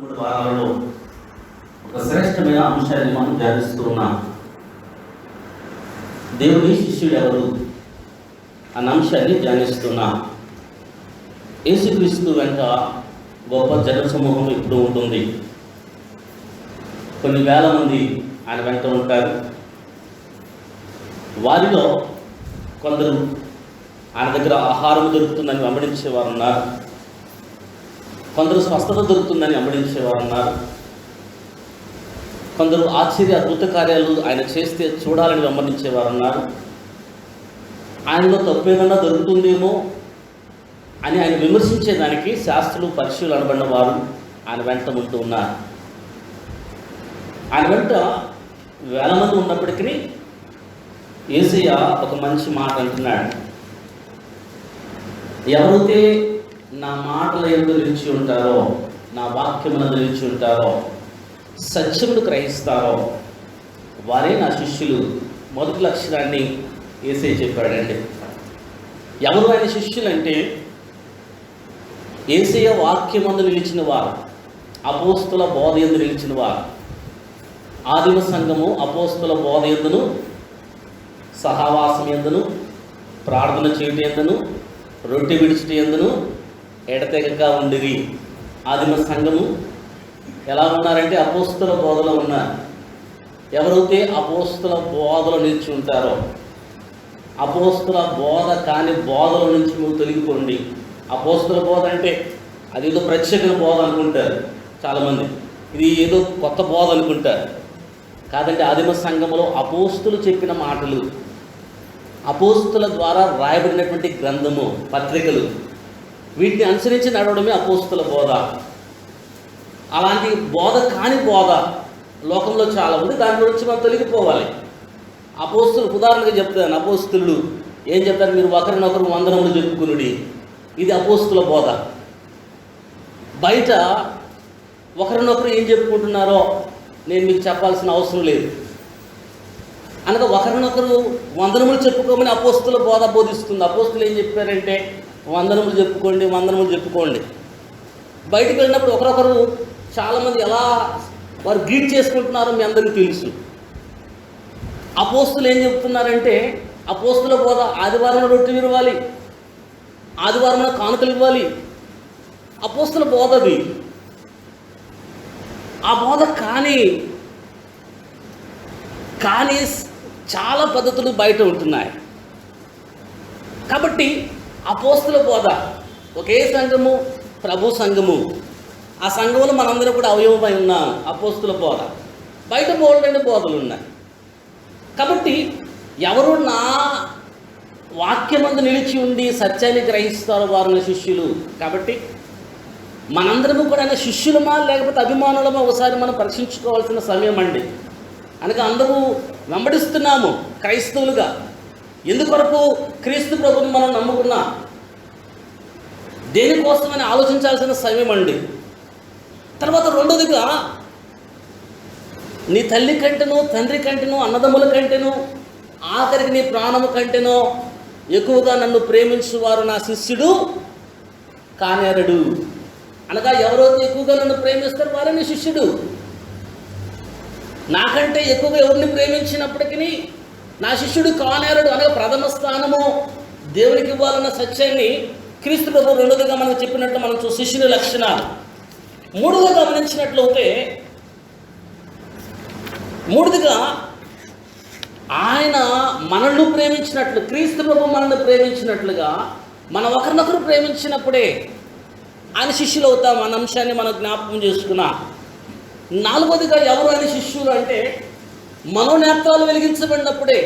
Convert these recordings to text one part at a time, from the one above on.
3 వారాలలో ఒక శ్రేష్టమైన అంశాన్ని మనం ధ్యానిస్తూ ఉన్నాం. దేవుని శిష్యుడు ఎవరు అన్న అంశాన్ని ధ్యానిస్తున్నాం. యేసుక్రీస్తు వెంట గొప్ప జన సమూహం ఇప్పుడు ఉంటుంది. కొన్ని వేల మంది ఆయన వెంట ఉంటారు. వారిలో కొందరు ఆయన దగ్గర ఆహారం దొరుకుతుందని వెంబడించేవారు ఉన్నారు. కొందరు స్వస్థత దొరుకుతుందని వెంబడించేవారు ఉన్నారు. కొందరు ఆశ్చర్య అద్భుత కార్యాలు ఆయన చేస్తే చూడాలని వెంబడించేవారు ఉన్నారు. ఆయనలో తప్పేదన్నా దొరుకుతుందేమో అని ఆయన విమర్శించేదానికి శాస్త్రులు పరిశీలు అనబడిన వారు ఆయన వెంట ఉంటూ ఉన్నారు. ఆయన వెంట వేల మంది ఉన్నప్పటికీ యేసయ్య ఒక మంచి మాట అంటున్నాడు. ఎవరైతే నా మాటల యందు నిలిచి ఉంటారో, నా వాక్యమునందు నిలిచి ఉంటారో, సత్యమును గ్రహిస్తారో వారే నా శిష్యులు. మొదటి లక్షణాన్ని యేసయ్య చెప్పాడండి. ఎవరు ఆయన శిష్యులంటే యేసయ్య వాక్యమందు నిలిచిన వారు, అపోస్తుల బోధ యందు నిలిచిన వారు. ఆదిమ సంఘము అపోస్తుల బోధ యందును, సహవాసం యందును, ప్రార్థన చేయట యందును, రొట్టె విడిచిట యందును ఎడతెగక ఉండిరి. ఆదిమ సంఘము ఎలా ఉన్నారంటే అపోస్తుల బోధలో ఉన్నారు. ఎవరైతే అపోస్తుల బోధలో నిలిచి ఉంటారో, అపోస్తుల బోధ కాని బోధల నుంచి మీరు తొలగిపోండి. అపోస్తుల బోధ అంటే అది ఏదో ప్రత్యేకమైన బోధ అనుకుంటారు చాలామంది. ఇది ఏదో కొత్త బోధ అనుకుంటారు. కాదంటే ఆదిమ సంఘములో అపోస్తులు చెప్పిన మాటలు, అపోస్తుల ద్వారా రాయబడినటువంటి గ్రంథము, పత్రికలు, వీటిని అనుసరించి నడవడమే అపోస్తుల బోధ. అలాంటి బోధ కాని బోధ లోకంలో చాలా ఉంది. దాని గురించి మనం తొలగిపోవాలి. అపోస్తులు ఉదాహరణగా చెప్తాను. అపోస్తులు ఏం చెప్తారు? మీరు ఒకరినొకరు వందనములు చెప్పుకునుడి. ఇది అపోస్తుల బోధ. బయట ఒకరినొకరు ఏం చెప్పుకుంటున్నారో నేను మీకు చెప్పాల్సిన అవసరం లేదు. అనగా ఒకరినొకరు వందనములు చెప్పుకోమని అపోస్తుల బోధ బోధిస్తుంది. అపోస్తులు ఏం చెప్పారంటే వందనములు చెప్పుకోండి, వందనములు చెప్పుకోండి. బయటికి వెళ్ళినప్పుడు ఒకరొకరు చాలామంది ఎలా వారు గ్రీట్ చేసుకుంటున్నారో మీ అందరికీ తెలుసు. అపోస్తులు ఏం చెప్తున్నారంటే అపోస్తుల బోధ ఆదివారం రొట్టె విరవాలి, ఆదివారం కానుకలు ఇవ్వాలి. అపోస్తుల బోధది. ఆ బోధ కానీ చాలా పద్ధతులు బయట ఉంటున్నాయి. కాబట్టి అపోస్తుల బోధ ఒకే సంఘము, ప్రభు సంఘము. ఆ సంఘంలో మనందరం కూడా అవయవమై ఉన్నాం. అపోస్తుల బోధ బయట బోల్డని బోధలు ఉన్నాయి. కాబట్టి ఎవరు నా వాక్యమందు నిలిచి ఉండి సత్యాన్ని గ్రహిస్తారో వారు శిష్యులు. కాబట్టి మనందరము కూడా శిష్యులమా లేకపోతే అభిమానులమా ఒకసారి మనం పరీక్షించుకోవాల్సిన సమయం అండి. అనగా అందరూ వెంబడిస్తున్నాము క్రైస్తవులుగా. ఎందుకొరకు క్రీస్తు ప్రభుని మనం నమ్ముకున్నా, దేనికోసమని ఆలోచించాల్సిన సమయం అండి. తర్వాత రెండోదిగా నీ తల్లి కంటేనో, తండ్రి కంటేనో, అన్నదమ్ముల కంటేనో, ఆఖరికి నీ ప్రాణము కంటేనో ఎక్కువగా నన్ను ప్రేమించువారు నా శిష్యుడు కానేరడు. అనగా ఎవరైతే ఎక్కువగా నన్ను ప్రేమిస్తారో వారే నీ శిష్యుడు. నాకంటే ఎక్కువగా ఎవరిని ప్రేమించినప్పటికీ నా శిష్యుడు కానేరడు. అనగా ప్రథమ స్థానము దేవునికి ఇవ్వాలన్న సత్యాన్ని క్రీస్తు ప్రభు రెండోదిగా మనకు చెప్పినట్లు మనం శిష్యుని లక్షణాలు. మూడోగా గమనించినట్లయితే మూడోదిగా ఆయన మనల్ని ప్రేమించినట్లు, క్రీస్తు ప్రభు మనల్ని ప్రేమించినట్లుగా మనం ఒకరినొకరు ప్రేమించినప్పుడే ఆయన శిష్యులు అవుతాం అన్న అంశాన్ని మనం జ్ఞాపకం చేసుకున్నాం. నాలుగోదిగా ఎవరు ఆయన శిష్యులు అంటే మనోనేత్రాలు వెలిగించబడినప్పుడే,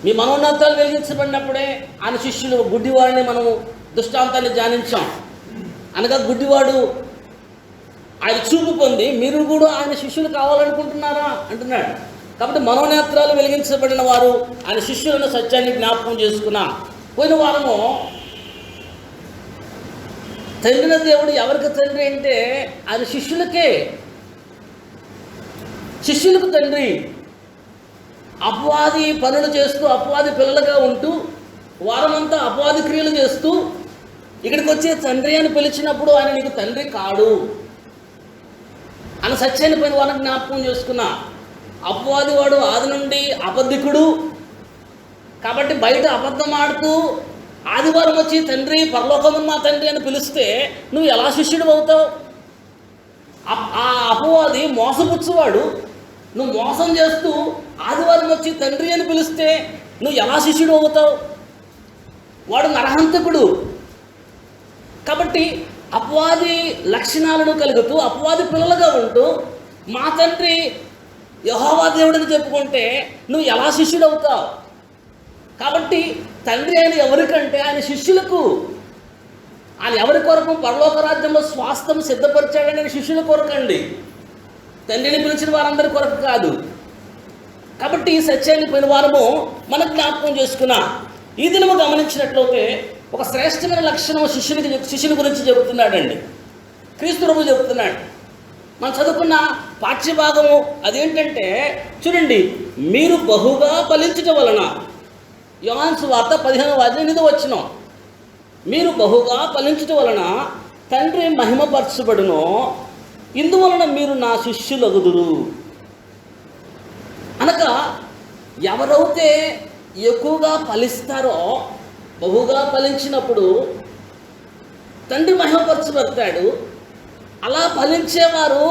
మీ మనోనేత్రాలు వెలిగించబడినప్పుడే ఆయన శిష్యులు. గుడ్డివాడిని మనం దృష్టాంతాన్ని ధ్యానించాం. అనగా గుడ్డివాడు ఆయన చూపు పొంది మీరు కూడా ఆయన శిష్యులు కావాలనుకుంటున్నారా అంటున్నాడు. కాబట్టి మనోనేత్రాలు వెలిగించబడిన వారు ఆయన శిష్యులను సత్యాన్ని జ్ఞాపకం చేసుకున్నాం. పోయిన వారము తండ్రిన దేవుడు ఎవరికి తండ్రి అంటే ఆయన శిష్యులకే, శిష్యులకు తండ్రి. అపవాది పనులు చేస్తూ అపవాది పిల్లలుగా ఉంటూ వారమంతా అపవాది క్రియలు చేస్తూ ఇక్కడికి వచ్చే తండ్రి అని పిలిచినప్పుడు ఆయన నీకు తండ్రి కాడు. అన్న సత్యాన్ని పోయిన వాళ్ళని జ్ఞాపకం చేసుకున్నా. అపవాది వాడు ఆది నుండి అబద్ధికుడు కాబట్టి బయట అబద్ధం ఆడుతూ ఆదివారం వచ్చి తండ్రి పరలోకమున్న మా తండ్రి అని పిలిస్తే నువ్వు ఎలా శిష్యుడు అవుతావు? ఆ అపవాది మోసపుచ్చువాడు. నువ్వు మోసం చేస్తూ ఆదివారం వచ్చి తండ్రి అని పిలిస్తే నువ్వు ఎలా శిష్యుడు అవుతావు? వాడు నరహంతకుడు. కాబట్టి అపవాది లక్షణాలను కలుగుతూ అపవాది పిల్లలుగా ఉంటూ మా తండ్రి యెహోవా దేవుడిని చెప్పుకుంటే నువ్వు ఎలా శిష్యుడు అవుతావు? కాబట్టి తండ్రి ఆయన ఎవరికంటే ఆయన శిష్యులకు. ఆయన ఎవరి కొరకు? పరలోక రాజ్యంలో స్వాస్థ్యం సిద్ధపరిచాడని ఆయన శిష్యుల కొరకండి, తండ్రిని పిలిచిన వారందరి కొరకు కాదు. కాబట్టి ఈ సత్యాన్ని పోయిన వారము మనకు జ్ఞాపకం చేసుకున్నా. ఈ దినము గమనించినట్లయితే ఒక శ్రేష్టమైన లక్షణం శిష్యుని గురించి చెబుతున్నాడండి. క్రీస్తు ప్రభువు చెబుతున్నాడు. మనం చదువుకున్న పాఠ్యభాగము అదేంటంటే చూడండి, మీరు బహుగా ఫలించుట వలన, యోహాను సువార్త 15:8 మీరు బహుగా ఫలించుట వలన తండ్రి మహిమపరచబడును, ఇందువలన మీరు నా శిష్యులగుదురు. అనగా ఎవరైతే ఎక్కువగా ఫలిస్తారో, బహుగా ఫలించినప్పుడు తండ్రి మహిమపరచబడతాడు. అలా ఫలించేవారు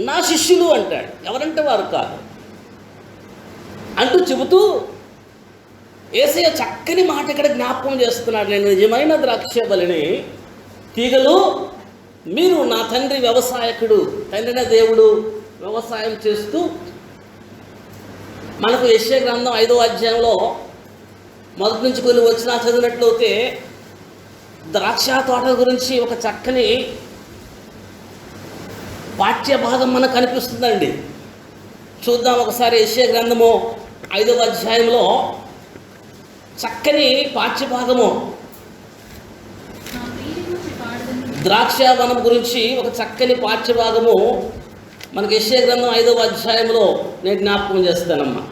నా శిష్యులు అంటాడు. ఎవరంటే వారు కాదు అంటూ చెబుతూ యేసయ్య చక్కని మాట ఇక్కడ జ్ఞాపకం చేస్తున్నాడు. నేను నిజమైన ద్రాక్షవల్లిని, తీగలు మీరు నా తండ్రి వ్యవసాయకుడు. తండ్రిన దేవుడు వ్యవసాయం చేస్తూ మనకు యెషయా గ్రంథం 5వ అధ్యాయంలో మొదటి నుంచి కొన్ని వచ్చినా చదివినట్లయితే ద్రాక్ష తోట గురించి ఒక చక్కని పాఠ్య భాగం మనకు కనిపిస్తుందండి. చూద్దాం ఒకసారి. యెషయా గ్రంథము 5వ అధ్యాయంలో చక్కని పాఠ్యభాగము, ద్రాక్షవనం గురించి ఒక చక్కని పాఠ్యభాగము మనకి యెషయా గ్రంథం 5వ అధ్యాయంలో నేను జ్ఞాపకం చేస్తానమ్మా.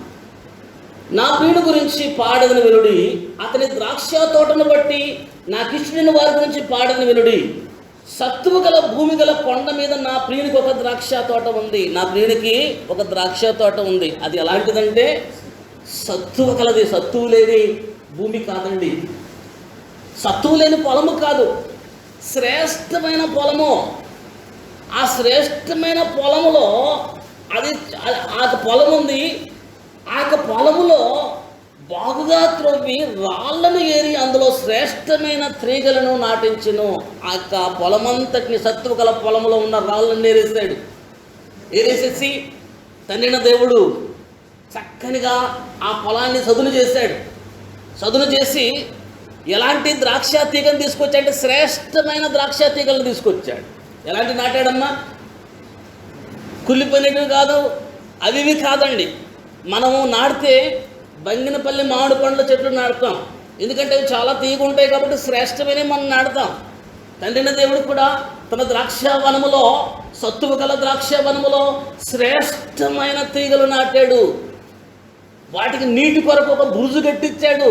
నా ప్రియుని గురించి పాడదని వినుడి, అతని ద్రాక్ష తోటను బట్టి నాకు ఇష్టమైన వారి గురించి పాడని వినుడి. సత్తువు గల భూమి గల కొండ మీద నా ప్రియునికి ఒక ద్రాక్ష తోట ఉంది. నా ప్రియునికి ఒక ద్రాక్ష తోట ఉంది. అది ఎలాంటిదంటే సత్తువు కలది. సత్తువు లేని భూమి కాదండి, సత్తువు లేని పొలము కాదు, శ్రేష్టమైన పొలము. ఆ శ్రేష్టమైన పొలములో ఆ పొలం ఉంది. ఆ యొక్క పొలములో బాగుగా త్రవ్వి రాళ్లను ఏరి అందులో శ్రేష్టమైన తీగలను నాటించును. ఆ యొక్క పొలమంతటిని, సత్తువు గల పొలంలో ఉన్న రాళ్ళను ఏరేసేసి తండ్రిన దేవుడు చక్కనిగా ఆ పొలాన్ని సదును చేశాడు. సదును చేసి ఎలాంటి ద్రాక్ష తీగను తీసుకొచ్చాడంటే శ్రేష్టమైన ద్రాక్ష తీగలను తీసుకొచ్చాడు. ఎలాంటి నాటాడమ్మా? కుళ్ళిపోయినవి కాదు, అవి కాదండి. మనము నాటితే బంగినపల్లి మామిడి పండ్ల చెట్లు నాటుతాం, ఎందుకంటే అవి చాలా తీగ ఉంటాయి కాబట్టి శ్రేష్టమైన మనం నాటుతాం. తండ్రిన దేవుడు కూడా తన ద్రాక్ష వనములో, సత్తువు గల ద్రాక్ష వనములో శ్రేష్టమైన తీగలు నాటాడు. వాటికి నీటి కొరకు ఒక బురుజు కట్టించాడు.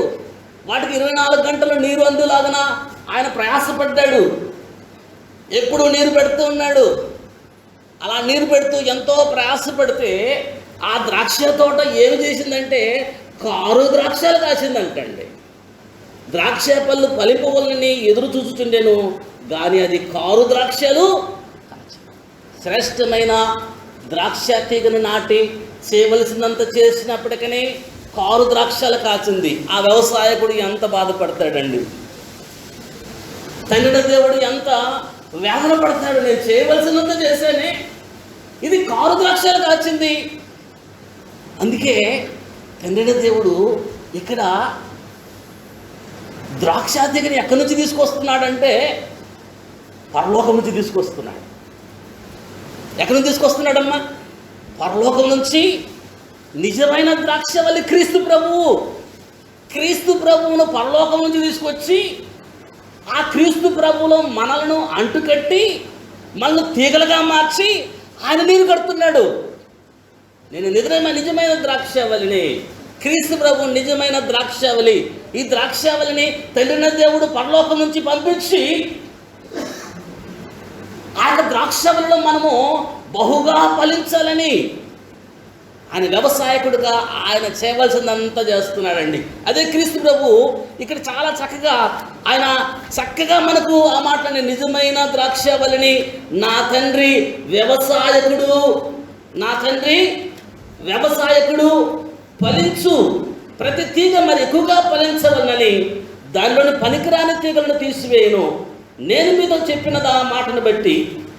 వాటికి 24 గంటలు నీరు అందులాగన ఆయన ప్రయాసపడ్డాడు. ఎప్పుడు నీరు పెడుతూ ఉన్నాడు. అలా నీరు పెడుతూ ఎంతో ప్రయాసపడితే ఆ ద్రాక్ష తోట ఏమి చేసిందంటే కారు ద్రాక్షలు కాసిందంటండి. ద్రాక్ష పళ్ళు ఫలింపవలని ఎదురు చూస్తుండేను, కానీ అది కారు ద్రాక్షలు. శ్రేష్టమైన ద్రాక్ష తీగను నాటి చేయవలసినంత చేసినప్పటికీ కారు ద్రాక్షలు కాచింది. ఆ వ్యవసాయకుడు ఎంత బాధపడతాడండి, తండ్రి దేవుడు ఎంత వేదన పడతాడు. నేను చేయవలసినంత చేశానే, ఇది కారు ద్రాక్షలు కాచింది. అందుకే తండ్రి దేవుడు ఇక్కడ ద్రాక్ష తీగని ఎక్కడి నుంచి తీసుకొస్తున్నాడంటే పరలోకం నుంచి తీసుకొస్తున్నాడు. ఎక్కడి నుంచి తీసుకొస్తున్నాడమ్మా? పరలోకం నుంచి. నిజమైన ద్రాక్షవల్లి క్రీస్తు ప్రభువు. క్రీస్తు ప్రభువును పరలోకం నుంచి తీసుకొచ్చి ఆ క్రీస్తు ప్రభువులో మనలను అంటుకట్టి మనల్ని తీగలుగా మార్చి ఆయన నీరు కడుతున్నాడు. నేను నిజమైన ద్రాక్షవల్లిని, క్రీస్తు ప్రభు నిజమైన ద్రాక్షవల్లి. ఈ ద్రాక్షవల్లిని తండ్రిన దేవుడు పరలోకం నుంచి పంపించి ఆ యొక్క ద్రాక్షవల్లిలో మనము బహుగా ఫలించాలని ఆయన వ్యవసాయకుడిగా ఆయన చేయవలసిందంతా చేస్తున్నాడండి. అదే క్రీస్తు ప్రభు ఇక్కడ చాలా చక్కగా ఆయన చక్కగా మనకు ఆ మాటని, నిజమైన ద్రాక్షవల్లిని నా తండ్రి వ్యవసాయకుడు, నా తండ్రి వ్యవసాయకుడు, ఫలించు ప్రతి తీగ మరి ఎక్కువగా ఫలించవలనని దానిలోని పనికిరాని తీగలను తీసివేయను. నేను మీతో చెప్పినది ఆ మాటను బట్టి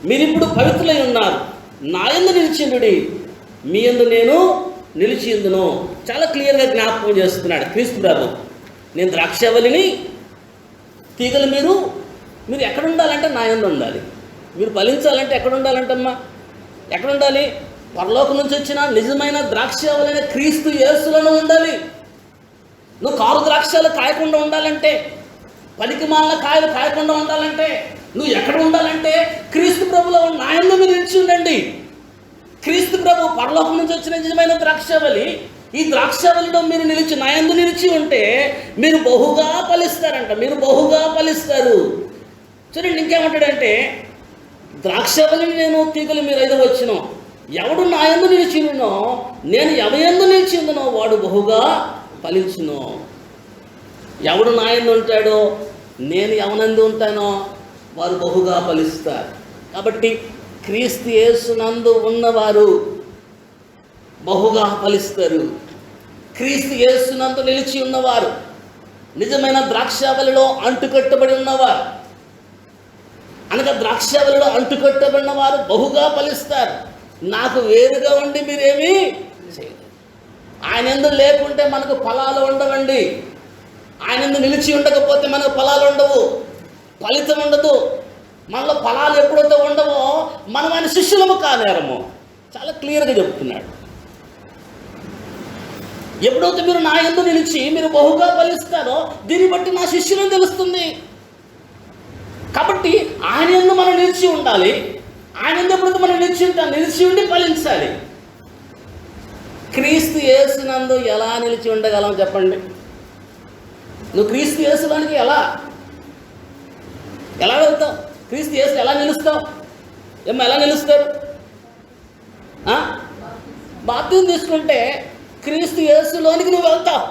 మీరిప్పుడు పవిత్రులై ఉన్నారు. నా యందు నిలిచిండుడి, మీ యందు నేను నిలిచిందును. చాలా క్లియర్గా జ్ఞాపకం చేస్తున్నాడు క్రీస్తు ప్రభు. నేను ద్రాక్షవల్లిని, తీగలు మీరు ఎక్కడ ఉండాలంటే నా యందు ఉండాలి. మీరు ఫలించాలంటే ఎక్కడ ఉండాలంటమ్మా? ఎక్కడ ఉండాలి? పరలోకం నుంచి వచ్చిన నిజమైన ద్రాక్షవల్లిని క్రీస్తు యేసులోనే ఉండాలి. నువ్వు కారు ద్రాక్షలు కాయకుండా ఉండాలంటే, పనికి మాలిన కాయలు కాయకుండా ఉండాలంటే నువ్వు ఎక్కడ ఉండాలంటే క్రీస్తు ప్రభులో నా యందు మీరు నిలిచి ఉండండి. క్రీస్తు ప్రభు పరలోకం నుంచి వచ్చిన నిజమైన ద్రాక్షవల్లి. ఈ ద్రాక్షవల్లిలో మీరు నిలిచి, నా యందు నిలిచి ఉంటే మీరు బహుగా ఫలిస్తారంట. మీరు బహుగా ఫలిస్తారు. చూడండి ఇంకేమంటాడంటే, ద్రాక్షవల్లిని నేను, తీగలు మీరు 5వ వచనం. ఎవడు నా యందు నిలిచినో, నేను ఎవయందు నిలిచిందునో వాడు బహుగా ఫలించును. ఎవడు నా యందు ఉంటాడో, నేను ఎవనందు ఉంటానో వారు బహుగా ఫలిస్తారు. కాబట్టి క్రీస్తు యేసునందు ఉన్నవారు బహుగా ఫలిస్తారు. క్రీస్తు యేసునందు నిలిచి ఉన్నవారు, నిజమైన ద్రాక్షవల్లిలో అంటుకట్టబడి ఉన్నవారు, అనగా ద్రాక్షవల్లిలో అంటుకట్టబడిన వారు బహుగా ఫలిస్తారు. నాకు వేరుగా ఉండి మీరేమీ చేయలేరు. ఆయన యందు లేకుంటే మనకు ఫలాలు ఉండవండి. ఆయన యందు నిలిచి ఉండకపోతే మనకు ఫలాలు ఉండవు, ఫలితం ఉండదు. మనలో ఫలాలు ఎప్పుడైతే ఉండవో మనం ఆయన శిష్యులము కానేరము. చాలా క్లియర్గా చెప్తున్నాడు. ఎప్పుడైతే మీరు నా యందు నిలిచి మీరు బహుగా ఫలిస్తారో దీన్ని బట్టి నా శిష్యులను తెలుస్తుంది. కాబట్టి ఆయన యందు మనం నిలిచి ఉండాలి. ఆయన యందు ఎప్పుడైతే మనం నిలిచి ఉండి ఫలించాలి. క్రీస్తు యేసునందు ఎలా నిలిచి ఉండగలం చెప్పండి? నువ్వు క్రీస్తు యేసులోనికి ఎలా వెళ్తావు? క్రీస్తు యేసు ఎలా నిలుస్తావు? ఎలా నిలుస్తారు? బాప్తిజం తీసుకుంటే క్రీస్తు యేసులోనికి నువ్వు వెళ్తావు.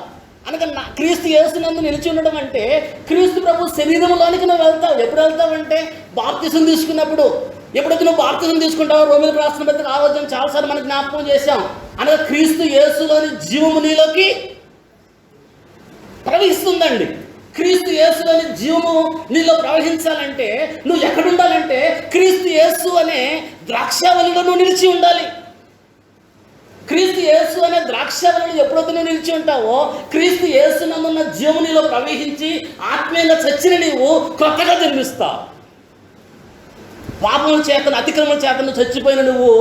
అనగా క్రీస్తు యేసునందు నిలిచి ఉండడం అంటే క్రీస్తు ప్రభు శరీరంలోనికి నువ్వు వెళ్తావు. ఎప్పుడు వెళ్తావు అంటే బాప్తిజం తీసుకున్నప్పుడు. ఎప్పుడైతే నువ్వు బాప్తిజం తీసుకుంటావో, రోమిలకు రాసిన పత్రిక 6వ అధ్యాయం చాలాసార్లు మనకు జ్ఞాపకం చేశాం. అనగా క్రీస్తు యేసులోని జీవము నీలోకి ప్రవహిస్తుందండి. క్రీస్తు యేసులోని జీవము నీలో ప్రవహించాలంటే నువ్వు ఎక్కడుండాలంటే క్రీస్తు యేసు అనే ద్రాక్షవల్లిలో నువ్వు నిలిచి ఉండాలి. క్రీస్తు యేసు అనే ద్రాక్షవల్లిలో ఎప్పుడైతే నువ్వు నిలిచి ఉంటావో క్రీస్తు యేసునందున్న జీవము నీలో ప్రవహించి ఆత్మీయంగా చచ్చిన నీవు కొత్తగా జన్మిస్తావు. పాపముల చేతను, అతిక్రమణ చేతను చచ్చిపోయిన నువ్వు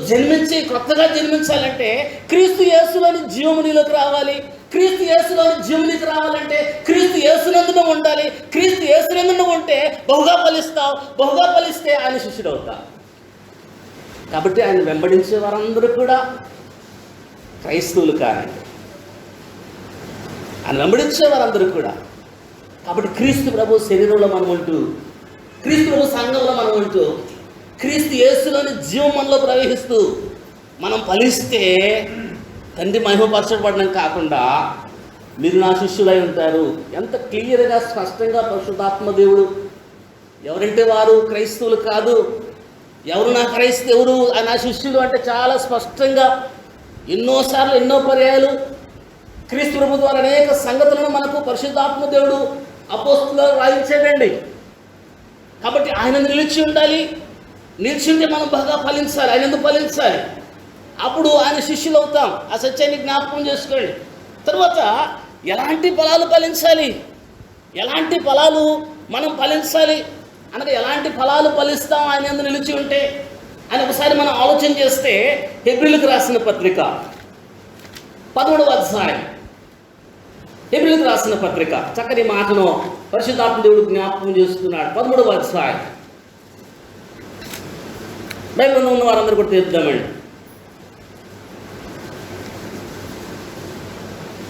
జన్మించి కొత్తగా జన్మించాలంటే క్రీస్తు యేసులోని జీవము నీలోకి రావాలి. క్రీస్తు యేసులోని జీవము నీకు రావాలంటే క్రీస్తు యేసునందు ఉండాలి. క్రీస్తు యేసునందు ఉంటే బహుగా ఫలిస్తావు. బహుగా ఫలిస్తే ఆయన శిష్యుడు అవుతావు. కాబట్టి ఆయన వెంబడించే వారందరూ కూడా క్రైస్తవులు కారండి. ఆయన వెంబడించే వారందరూ కూడా. కాబట్టి క్రీస్తు ప్రభు శరీరంలో మనం ఉంటూ, క్రీస్తు ప్రభు సంఘంలో మనం ఉంటూ, క్రీస్తు యేసులోని జీవం మనలో ప్రవహిస్తూ మనం ఫలిస్తే తండ్రి మహిమపరచబడడం కాకుండా మీరు నా శిష్యులై ఉంటారు. ఎంత క్లియర్గా స్పష్టంగా పరిశుద్ధాత్మ దేవుడు ఎవరంటే వారు క్రైస్తవులు కాదు, ఎవరు నా శిష్యులు అంటే చాలా స్పష్టంగా ఎన్నోసార్లు ఎన్నో పర్యాయాలు క్రీస్తు ప్రభు ద్వారా అనేక సంగతులను మనకు పరిశుద్ధాత్మ దేవుడు అపోస్తలుగా రాయించాడండి. కాబట్టి ఆయన నిలిచి ఉండాలి. నిలిచి ఉంటే మనం బాగా ఫలించాలి. ఆయన ఎందుకు ఫలించాలి? అప్పుడు ఆయన శిష్యులు అవుతాం. ఆ సత్యాన్ని జ్ఞాపకం చేసుకోండి. తర్వాత ఎలాంటి ఫలాలు ఫలించాలి, ఎలాంటి ఫలాలు మనం ఫలించాలి అనగా ఎలాంటి ఫలాలు ఫలిస్తాం ఆయన యందు నిలిచి ఉంటే అని ఒకసారి మనం ఆలోచన చేస్తే హెబ్రీయులకు రాసిన పత్రిక 13వ అధ్యాయం, హెబ్రీయులకు రాసిన పత్రిక చక్కని మాటను పరిశుద్ధాత్మ దేవుడు జ్ఞాపకం చేస్తున్నాడు. 13వ అధ్యాయం బైబిల్లో ఉన్న వారందరూ కూడా తీద్దామండి.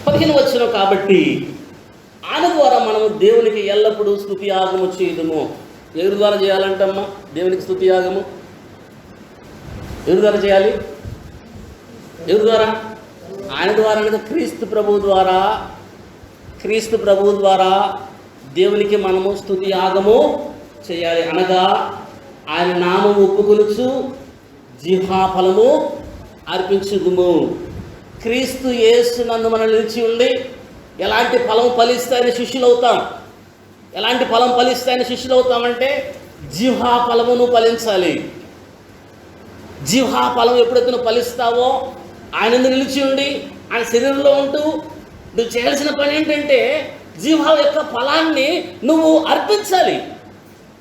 15వ వచనం, కాబట్టి ఆయన ద్వారా మనము దేవునికి ఎల్లప్పుడూ స్తుతి యాగము చేయదుము. ఎవరి ద్వారా చేయాలంటమ్మా దేవునికి స్తుతి యాగము? ఎవరి ద్వారా చేయాలి? ఎవరి ద్వారా? ఆయన ద్వారా అనగా క్రీస్తు ప్రభువు ద్వారా దేవునికి మనము స్తుతి యాగము చేయాలి. అనగా ఆయన నామము ఒప్పుకొనుచు జిహ్వాఫలము అర్పించుదుము. క్రీస్తు యేసు నందు మనం నిలిచి ఉండి ఎలాంటి ఫలం ఫలిస్తాయని శిష్యులు అవుతాం. ఎలాంటి ఫలం ఫలిస్తాయని శిష్యులు అవుతామంటే జిహ్వా ఫలమును ఫలించాలి. జిహ్వా ఫలం ఎప్పుడైతే నువ్వు ఫలిస్తావో ఆయన నిలిచి ఉండి ఆయన శరీరంలో ఉంటూ నువ్వు చేయాల్సిన పని ఏంటంటే జిహ్వా యొక్క ఫలాన్ని నువ్వు అర్పించాలి.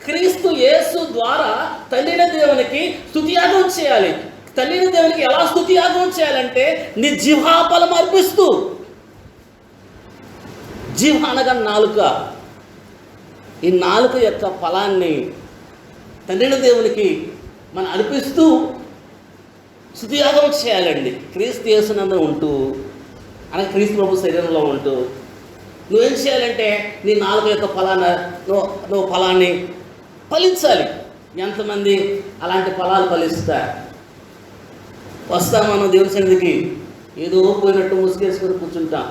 క్రీస్తు యేసు ద్వారా తండ్రి దేవునికి స్తుతియాగం చేయాలి. తండ్రి దేవునికి ఎలా స్తుతియాగం చేయాలంటే నీ జిహ్వా ఫలం అర్పిస్తూ. జిహ్వ అనగా నాలుక. ఈ నాలుక యొక్క ఫలాన్ని తండ్రి దేవునికి మనం అర్పిస్తూ స్తుతియాగం చేయాలండి. క్రీస్తు యేసునందు ఉంటూ అనగా క్రీస్తు ప్రభు శరీరంలో ఉంటూ నువ్వేం చేయాలంటే నీ నాలుక యొక్క ఫలాన్ని నువ్వు ఫలాన్ని ఫలించాలి. ఎంతమంది అలాంటి ఫలాలు ఫలిస్తారు? వస్తాం మనం దేవుని సన్నిధికి, ఏదో పోయినట్టు ముసుగేసుకొని కూర్చుంటాం.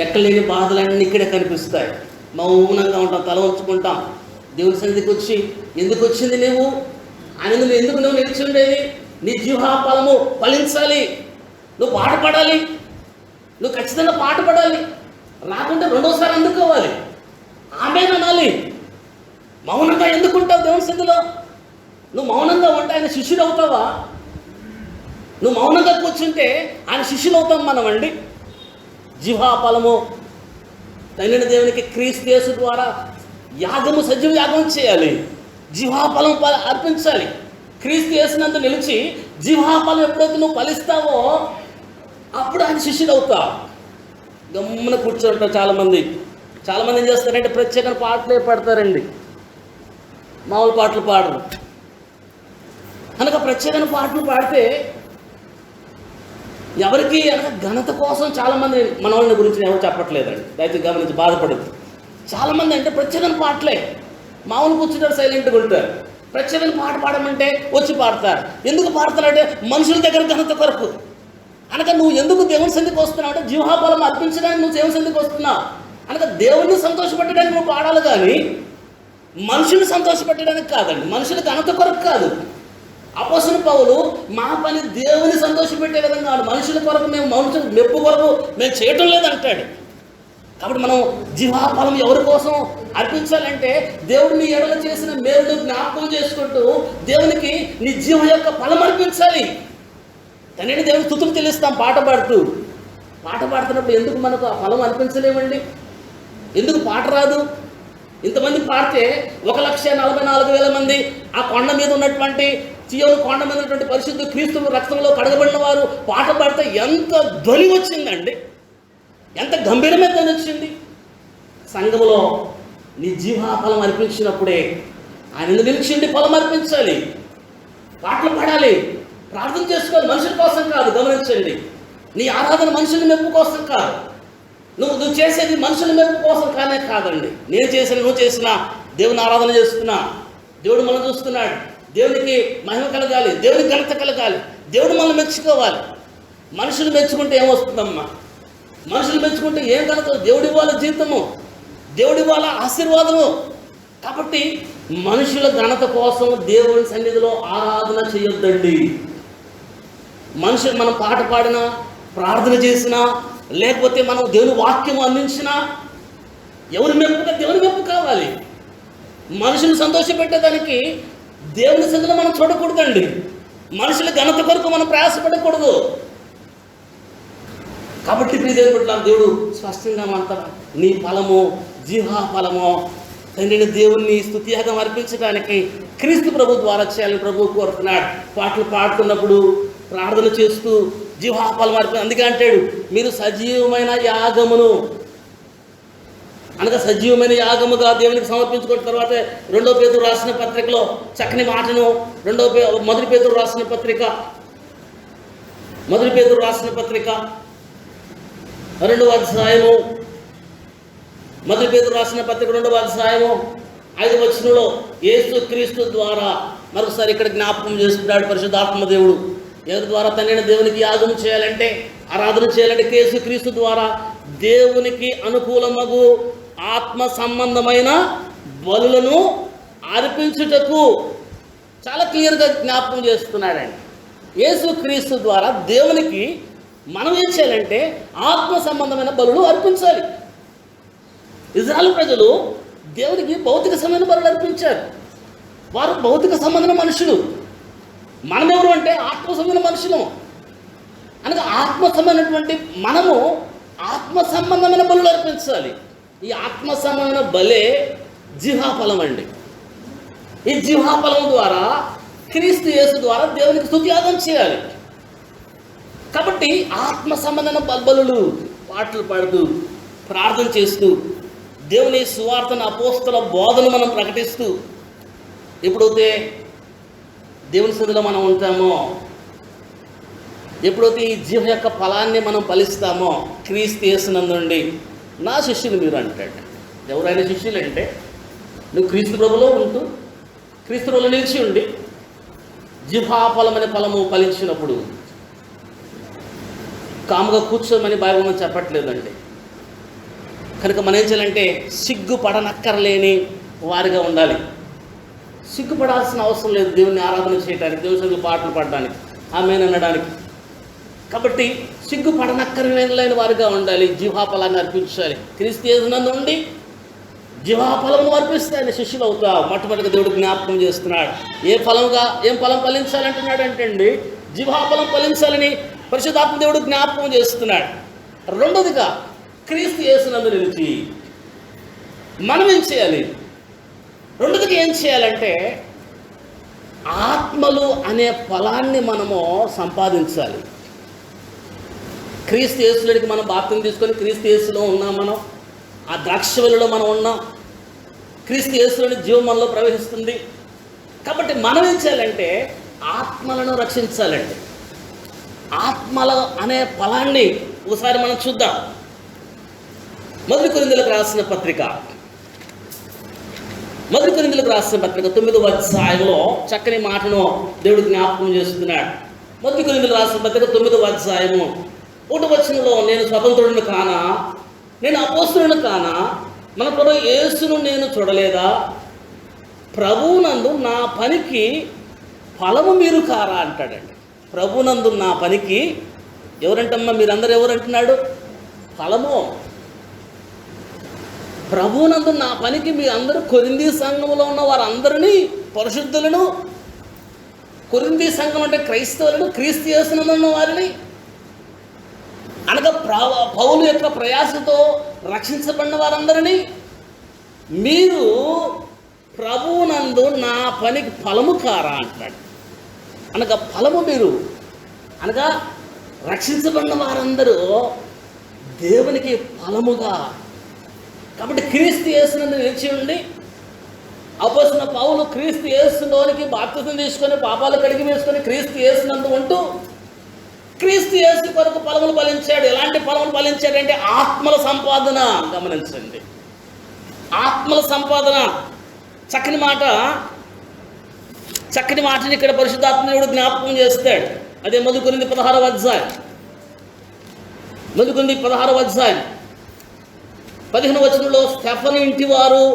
ఎక్కలేని బాధలన్నీ ఇక్కడే కనిపిస్తాయి. మౌనంగా ఉంటాం, తల ఉంచుకుంటాం. దేవుని సన్నిధికి వచ్చి ఎందుకు వచ్చింది నువ్వు? ఆయన ఎందుకు నువ్వు నిలిచి ఉండేది? నీ జిహ్వా ఫలము ఫలించాలి. నువ్వు పాట పాడాలి. నువ్వు ఖచ్చితంగా పాట పాడాలి. రాకుంటే రెండోసారి అందుకోవాలి. ఆమేన్ అనాలి. మౌనంగా ఎందుకుంటావు దేవుని సన్నిధిలో? నువ్వు మౌనంగా ఉంటే ఆయన శిష్యుడు అవుతావా? నువ్వు మౌనంగా కూర్చుంటే ఆయన శిష్యులు అవుతాం మనం అండి. జిహ్వా ఫలము తండ్రి దేవునికి క్రీస్తు యేసు ద్వారా యాగము, సజీవ యాగం చేయాలి. జిహ్వా ఫలం అర్పించాలి. క్రీస్తు యేసునందు నిలిచి జిహ్వా ఫలం ఎప్పుడైతే నువ్వు ఫలిస్తావో అప్పుడు ఆయన శిష్యుడు అవుతావు. గమ్మున కూర్చోంటారు చాలామంది ఏం చేస్తారంటే ప్రత్యేకమైన పాటలే పాడతారండి. మామూలు పాటలు పాడరు. కనుక ప్రత్యేకమైన పాటలు పాడితే ఎవరికి అనగా ఘనత కోసం చాలామంది మన వాళ్ళని గురించి ఎవరు చెప్పట్లేదండి. దయచేసి గమనించి బాధపడదు. చాలామంది అంటే ప్రత్యేకమైన పాటలే, మామూలు కూర్చుంటారు, సైలెంట్గా ఉంటారు. ప్రత్యేకమైన పాట పాడమంటే వచ్చి పాడతారు. ఎందుకు పాడతారంటే మనుషుల దగ్గర ఘనత కొరకు. అనగా నువ్వు ఎందుకు దేవుని సన్నిధికి వస్తున్నావు అంటే జిహ్వా ఫలం అర్పించడానికి నువ్వు దేవుని సన్నిధికి వస్తున్నావు. అనగా దేవుణ్ణి సంతోషపెట్టడానికి నువ్వు పాడాలి, కానీ మనుషుని సంతోషపెట్టడానికి కాదండి. మనుషుల ఘనత కొరకు కాదు. అపోస్తలుడు పౌలు మా పని దేవుని సంతోషపెట్టే విధంగా మనుషుల కొరకు మేము మనుషుల మెప్పు కొరకు మేము చేయటం లేదంటాడు. కాబట్టి మనం జిహ్వా ఫలం ఎవరి కోసం అర్పించాలంటే దేవుడు నీ ఎడల చేసిన మేలు జ్ఞాపకం చేసుకుంటూ దేవునికి నీ జిహ్వ యొక్క ఫలం అర్పించాలి. తండ్రిని దేవుని స్తుతులు చెల్లిస్తాం పాట పాడుతున్నప్పుడు ఎందుకు మనకు ఆ ఫలం అర్పించలేమండి? ఎందుకు పాట రాదు? ఇంతమంది పాడితే 1,44,000 మంది ఆ కొండ మీద ఉన్నటువంటి చీయోను కొండ మీద ఉన్నటువంటి పరిశుద్ధ క్రీస్తు రక్తంలో కడగబడిన వారు పాట పాడితే ఎంత ధ్వని వచ్చిందండి, ఎంత గంభీరమైన ధ్వని వచ్చింది. సంఘములో నీ జిహ్వా ఫలం అర్పించినప్పుడే ఆయన నిలిచిండి ఫలం అర్పించాలి. పాటలు పాడాలి, ప్రార్థన చేసుకోవాలి. మనుషుల కోసం కాదు. గమనించండి, నీ ఆరాధన మనుషుల మెప్పు కోసం కాదు. నువ్వు చేసేది మనుషుల మెప్పు కోసం కానే కాదండి. నేను చేసిన నువ్వు చేసినా దేవుని ఆరాధన చేస్తున్నా, దేవుడు మనం చూస్తున్నాడు. దేవునికి మహిమ కలగాలి, దేవునికి ఘనత కలగాలి, దేవుడు మనల్ని మెచ్చుకోవాలి. మనుషులు మెచ్చుకుంటే ఏమొస్తుందమ్మా? మనుషులు మెచ్చుకుంటే ఏం ఘనత? దేవుడి వాళ్ళ జీవితము, దేవుడి వాళ్ళ ఆశీర్వాదము. కాబట్టి మనుషుల ఘనత కోసం దేవుని సన్నిధిలో ఆరాధన చేయొద్దండి. మనుషులు మనం పాట పాడినా, ప్రార్థన చేసినా, లేకపోతే మనం దేవుని వాక్యం అందించినా ఎవరి మెప్పుగా దేవుని మెప్పు కావాలి. మనుషులు సంతోషపెట్టేదానికి దేవుని సన్నిధిలో మనం చూడకూడదండి. మనుషుల ఘనత కొరకు మనం ప్రయాసపడకూడదు. కాబట్టి దేవుడు స్పష్టంగా మాట్లాడు, నీ ఫలము జిహ్వా ఫలము తండ్రిని దేవుణ్ణి స్తుతియాగం అర్పించడానికి క్రీస్తు ప్రభు ద్వారా చేయాలని ప్రభు కోరుతున్నాడు. పాటలు పాడుతున్నప్పుడు ప్రార్థన చేస్తూ జిహ్వా ఫలం అర్పి. అందుకే అంటాడు, మీరు సజీవమైన యాగమును అనగా సజీవమైన యాగముగా దేవునికి సమర్పించుకున్న తర్వాత 2 పేతురు రాసిన పత్రికలో చక్కని మాటను మొదటి పేతురు రాసిన పత్రిక 2వ అధ్యాయము మొదటి పేతురు రాసిన పత్రిక 2వ అధ్యాయము 5వ వచనంలో యేసు క్రీస్తు ద్వారా మరొకసారి ఇక్కడ జ్ఞాపకం చేస్తున్నాడు పరిశుద్ధాత్మ దేవుడు. ఎవరి ద్వారా తండ్రి దేవునికి యాగం చేయాలంటే, ఆరాధన చేయాలంటే యేసు క్రీస్తు ద్వారా దేవునికి అనుకూలమగు ఆత్మ సంబంధమైన బలులను అర్పించుటకు చాలా క్లియర్గా జ్ఞాపకం చేస్తున్నాడండి. యేసు క్రీస్తు ద్వారా దేవునికి మనం ఏం చేయాలంటే ఆత్మ సంబంధమైన బలులు అర్పించాలి. ఇజ్రాయెల్ ప్రజలు దేవునికి భౌతిక సంబంధమైన బలులు అర్పించారు. వారు భౌతిక సంబంధమైన మనుషులు. మనమెవరు అంటే ఆత్మ సంబంధమైన మనుషులు. అనగా ఆత్మ సంబంధమైనటువంటి మనము ఆత్మ సంబంధమైన బలులు అర్పించాలి. ఈ ఆత్మ సంబంధమైన బలే జిహ్వాఫలం అండి. ఈ జిహ్వాఫలం ద్వారా క్రీస్తు యేసు ద్వారా దేవునికి స్తుతియాగం చేయాలి. కాబట్టి ఆత్మ సంబంధమైన బలులు పాటలు పాడుతూ ప్రార్థన చేస్తూ దేవుని సువార్తను అపోస్తల బోధను మనం ప్రకటిస్తూ ఎప్పుడైతే దేవుని సన్నిధిలో మనం ఉంటామో, ఎప్పుడైతే ఈ జీవం యొక్క ఫలాన్ని మనం ఫలిస్తామో, క్రీస్తు యేసునందుండి నా శిష్యులు మీరు అంటాడు. ఎవరైనా శిష్యులు అంటే నువ్వు క్రీస్తు ప్రభులో ఉంటూ క్రీస్తు ప్రభులో నిలిచి ఉండి జిహ్వాఫలమనే ఫలము ఫలించినప్పుడు కాముగా కూర్చోమని బైబిల్ చెప్పట్లేదండి. కనుక మనం ఏం చేయాలంటే సిగ్గుపడనక్కర్లేని వారిగా ఉండాలి. సిగ్గుపడాల్సిన అవసరం లేదు దేవుని ఆరాధన చేయడానికి, దేవుని సన్నిధిలో పాటలు పాడడానికి, ఆమేన్ అనడానికి. కాబట్టి సిగ్గుపడనక్కర్లేని వారిగా ఉండాలి. జిహ్వాఫలాన్ని అర్పించాలి. క్రీస్తు యేసునందు ఉండి జిహ్వాఫలము అర్పిస్తే ఆయన శిష్యులు అవుతావు. మొట్టమొదటిగా దేవుడు జ్ఞాపకం చేస్తున్నాడు. ఏం ఫలం ఫలించాలంటున్నాడు అంటే అండి జిహ్వాఫలం ఫలించాలని పరిశుద్ధాత్మ దేవుడు జ్ఞాపకం చేస్తున్నాడు. రెండోదిగా క్రీస్తు యేసునందు నిలిచి మనం ఏం చేయాలి? రెండోదిగా ఏం చేయాలంటే ఆత్మలు అనే ఫలాన్ని మనము సంపాదించాలి. క్రీస్తు యేసులోనికి మనం బాప్తిసం తీసుకొని క్రీస్తు యేసులో ఉన్నాం. మనం ఆ ద్రాక్షవల్లిలో మనం ఉన్నాం. క్రీస్తు యేసులోని జీవం మనలో ప్రవేశిస్తుంది. కాబట్టి మనం ఏం చేయాలంటే ఆత్మలను రక్షించాలండి. ఆత్మల అనే ఫలాన్ని ఒకసారి మనం చూద్దాం. మొదటి కొరింథీయులకు రాసిన పత్రిక 9వ అధ్యాయంలో చక్కని మాటను దేవుడు జ్ఞాపకం చేస్తున్నాడు. మొదటి కొరింథీయులకు రాసిన పత్రిక 9వ అధ్యాయము 1వ వచనంలో నేను స్వతంత్రుడిని కానా, నేను అపోస్తలుని కానా, మన ప్రభు యేసును నేను చూడలేదా, ప్రభువునందు నా పనికి ఫలము మీరు కారా అంటాడండి. ప్రభునందు నా పనికి ఎవరంటమ్మా మీరందరూ ఎవరు అంటున్నాడు? ఫలము. ప్రభునందు నా పనికి మీ అందరూ కొరింథీ సంఘంలో ఉన్న వారందరినీ పరిశుద్ధులను, కొరింథీ సంఘం అంటే క్రైస్తవులను, క్రీస్తు యేసునందు ఉన్న వారిని అనగా పౌలు యొక్క ప్రయాసతో రక్షించబడిన వారందరినీ మీరు ప్రభువునందు నా పనికి ఫలము కారా అంటాడు. అనగా ఫలము మీరు అనగా రక్షించబడిన వారందరూ దేవునికి ఫలముగా. కాబట్టి క్రీస్తు యేసునందు నిలిచి ఉండి అపోస్తలుడైన పౌలు క్రీస్తు యేసులోనికి బాప్తిసం తీసుకొని పాపాలు కడిగి వేసుకొని క్రీస్తు యేసునందు ఉంటూ క్రీస్తు యేసు కొరకు ఫలములు ఫలించాడు. ఎలాంటి ఫలములు ఫలించాడంటే ఆత్మల సంపాదన. గమనించండి, ఆత్మల సంపాదన. చక్కని మాటని ఇక్కడ పరిశుద్ధాత్మ దేవుడు జ్ఞాపకం చేస్తాడు. అదే మొదటి కొరింథీ 16వ అధ్యాయం 15వ వచనంలో స్టెఫను ఇంటి వారు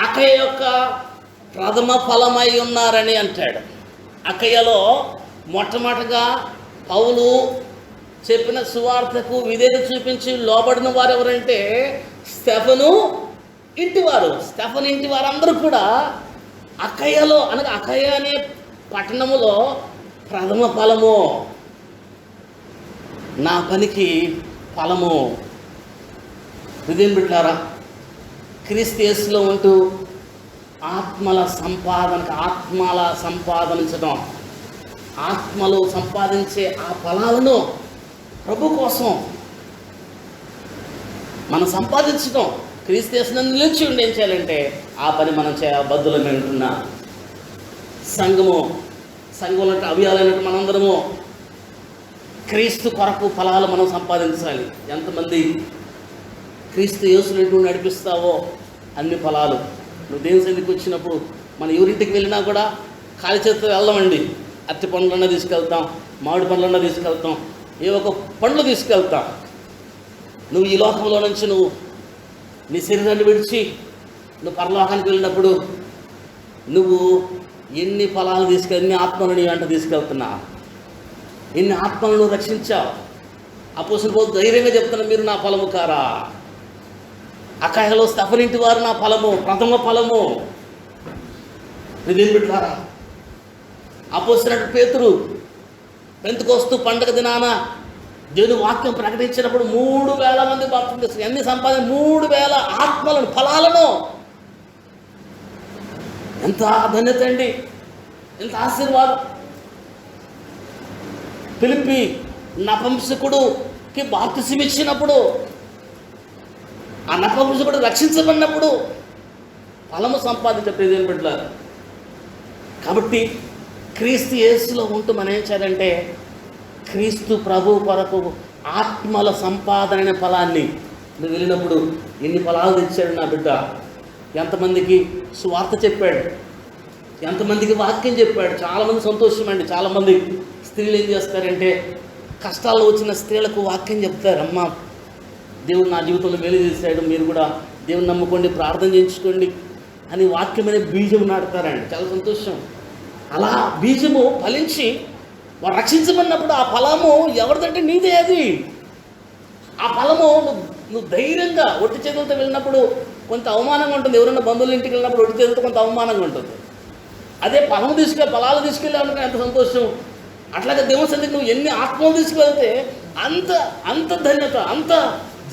అకయ యొక్క ప్రథమ ఫలమై ఉన్నారని అంటాడు. అకయలో మొట్టమొదటిగా పౌలు చెప్పిన సువార్తకు విధేయత చూపించి లోబడిన వారు ఎవరంటే స్టెఫను ఇంటివారు. స్టెఫను ఇంటి వారందరూ కూడా అకయలో అనగా అకయ అనే పట్టణములో ప్రథమ ఫలము, నా పనికి ఫలము. హృదయం బిడ్డలారా, క్రీస్తు యేసులో ఉంటూ ఆత్మల సంపాదించడం, ఆత్మలు సంపాదించే ఆ ఫలాలను ప్రభు కోసం మనం సంపాదించడం. క్రీస్తు యేసునందు నిలిచి ఉండి ఏం చేయాలంటే ఆ పని మనం బద్దులమై ఉంటున్న సంఘంలో అవియాలైనట్టు మనందరము క్రీస్తు కొరకు ఫలాలు మనం సంపాదించాలి. ఎంతమంది క్రీస్తు యేసును నడిపిస్తావో అన్ని ఫలాలు నువ్వు దేవుని సన్నిధికి వచ్చినప్పుడు మనం ఎవరింటికి వెళ్ళినా కూడా ఖాళీ చేతితో వెళ్దామండి. అరటి పండ్లన్నా తీసుకెళ్తాం, మామిడి పండ్లన్నా తీసుకెళ్తాం, ఏ ఒక పండ్లు తీసుకెళ్తాం. నువ్వు ఈ లోకంలో నుంచి నువ్వు నీ శరీరాన్ని విడిచి నువ్వు పరలోకానికి వెళ్ళినప్పుడు నువ్వు ఎన్ని ఫలాలు ఎన్ని ఆత్మలను నీ వెంట తీసుకెళ్తున్నావు, ఎన్ని ఆత్మలను రక్షించావు. అపోస్తలుల పౌలు ధైర్యంగా చెప్తున్నా, మీరు నా ఫలము కారా. అకాయలో స్తెఫనుంటి వారు నా ఫలము, ప్రథమ ఫలము. నిదేం బిడ్డలారా, అపోస్తలుడు పేతురు పెంతెకొస్తు పండగ దినాన దేవుని వాక్యం ప్రకటించినప్పుడు 3,000 మంది బాప్తిసం తీసుకున్నారు. ఎన్ని సంపాదన? 3,000 ఆత్మలను, ఫలాలను. ఎంత ధన్యత అండి, ఎంత ఆశీర్వాదం. ఫిలిప్పి నపుంసకుడికి బాప్తిసం ఇచ్చినప్పుడు, ఆ నపుంసకుడు రక్షించబడినప్పుడు ఫలము సంపాదించే ఏం పెట్టారు. కాబట్టి క్రీస్తు యేసులో ఉంటూ మనం ఏం చేయాలంటే, క్రీస్తు ప్రభు కొరకు ఆత్మల సంపాదన అనే ఫలాన్ని నువ్వు వెళ్ళినప్పుడు ఎన్ని ఫలాలు తెచ్చాడు నా బిడ్డ. ఎంతమందికి సువార్త చెప్పాడు, ఎంతమందికి వాక్యం చెప్పాడు. చాలామంది సంతోషం అండి. చాలామంది స్త్రీలు ఏం చేస్తారంటే, కష్టాల్లో వచ్చిన స్త్రీలకు వాక్యం చెప్తారు. అమ్మ, దేవుడు నా జీవితంలో మేలు చేశాడు, మీరు కూడా దేవుని నమ్ముకోండి, ప్రార్థన చేయించుకోండి అని వాక్యమనే బీజం నాటుతారండి. చాలా సంతోషం. అలా బీజము ఫలించి వారు రక్షించబడినప్పుడు ఆ ఫలము ఎవరిదంటే నీదే. అది ఆ ఫలము నువ్వు ధైర్యంగా ఒట్టి చేతులతో వెళ్ళినప్పుడు కొంత అవమానంగా ఉంటుంది. ఎవరైనా బంధువుల ఇంటికి వెళ్ళినప్పుడు ఒట్టి చేతులతో కొంత అవమానంగా ఉంటుంది. అదే ఫలాలు తీసుకెళ్ళాలంటే ఎంత సంతోషం. అట్లాగే దేవుని సన్నిధికి నువ్వు ఎన్ని ఆత్మలు తీసుకువెళ్తే అంత ధన్యత, అంత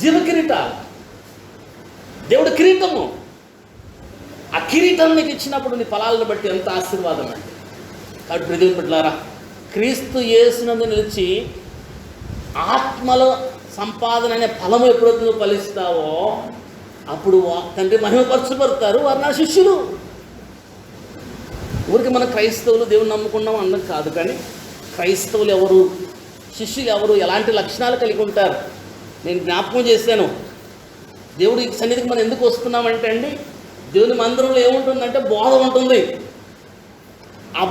జీవకిరీట, దేవుడు కిరీటము. ఆ కిరీటం నీకు ఇచ్చినప్పుడు నీ ఫలాలను బట్టి ఎంత ఆశీర్వాదం అండి. కాబట్టి దేవుని బిడ్డలారా, క్రీస్తు యేసునందు నిలిచి ఆత్మల సంపాదన అనే ఫలము ఎప్పుడైతే నువ్వు ఫలిస్తావో అప్పుడు తండ్రి మహిమపరచబడతారు. వారు నా శిష్యులు. ఊరికి మన క్రైస్తవులు దేవుని నమ్ముకున్నాం అన్నది కాదు, కానీ క్రైస్తవులు ఎవరు, శిష్యులు ఎవరు, ఎలాంటి లక్షణాలు కలిగి ఉంటారు నేను జ్ఞాపకం చేశాను. దేవుడి సన్నిధికి మనం ఎందుకు వస్తున్నామంటే అండి, దేవుని మందిరంలో ఏముంటుందంటే బోధ ఉంటుంది. ఆ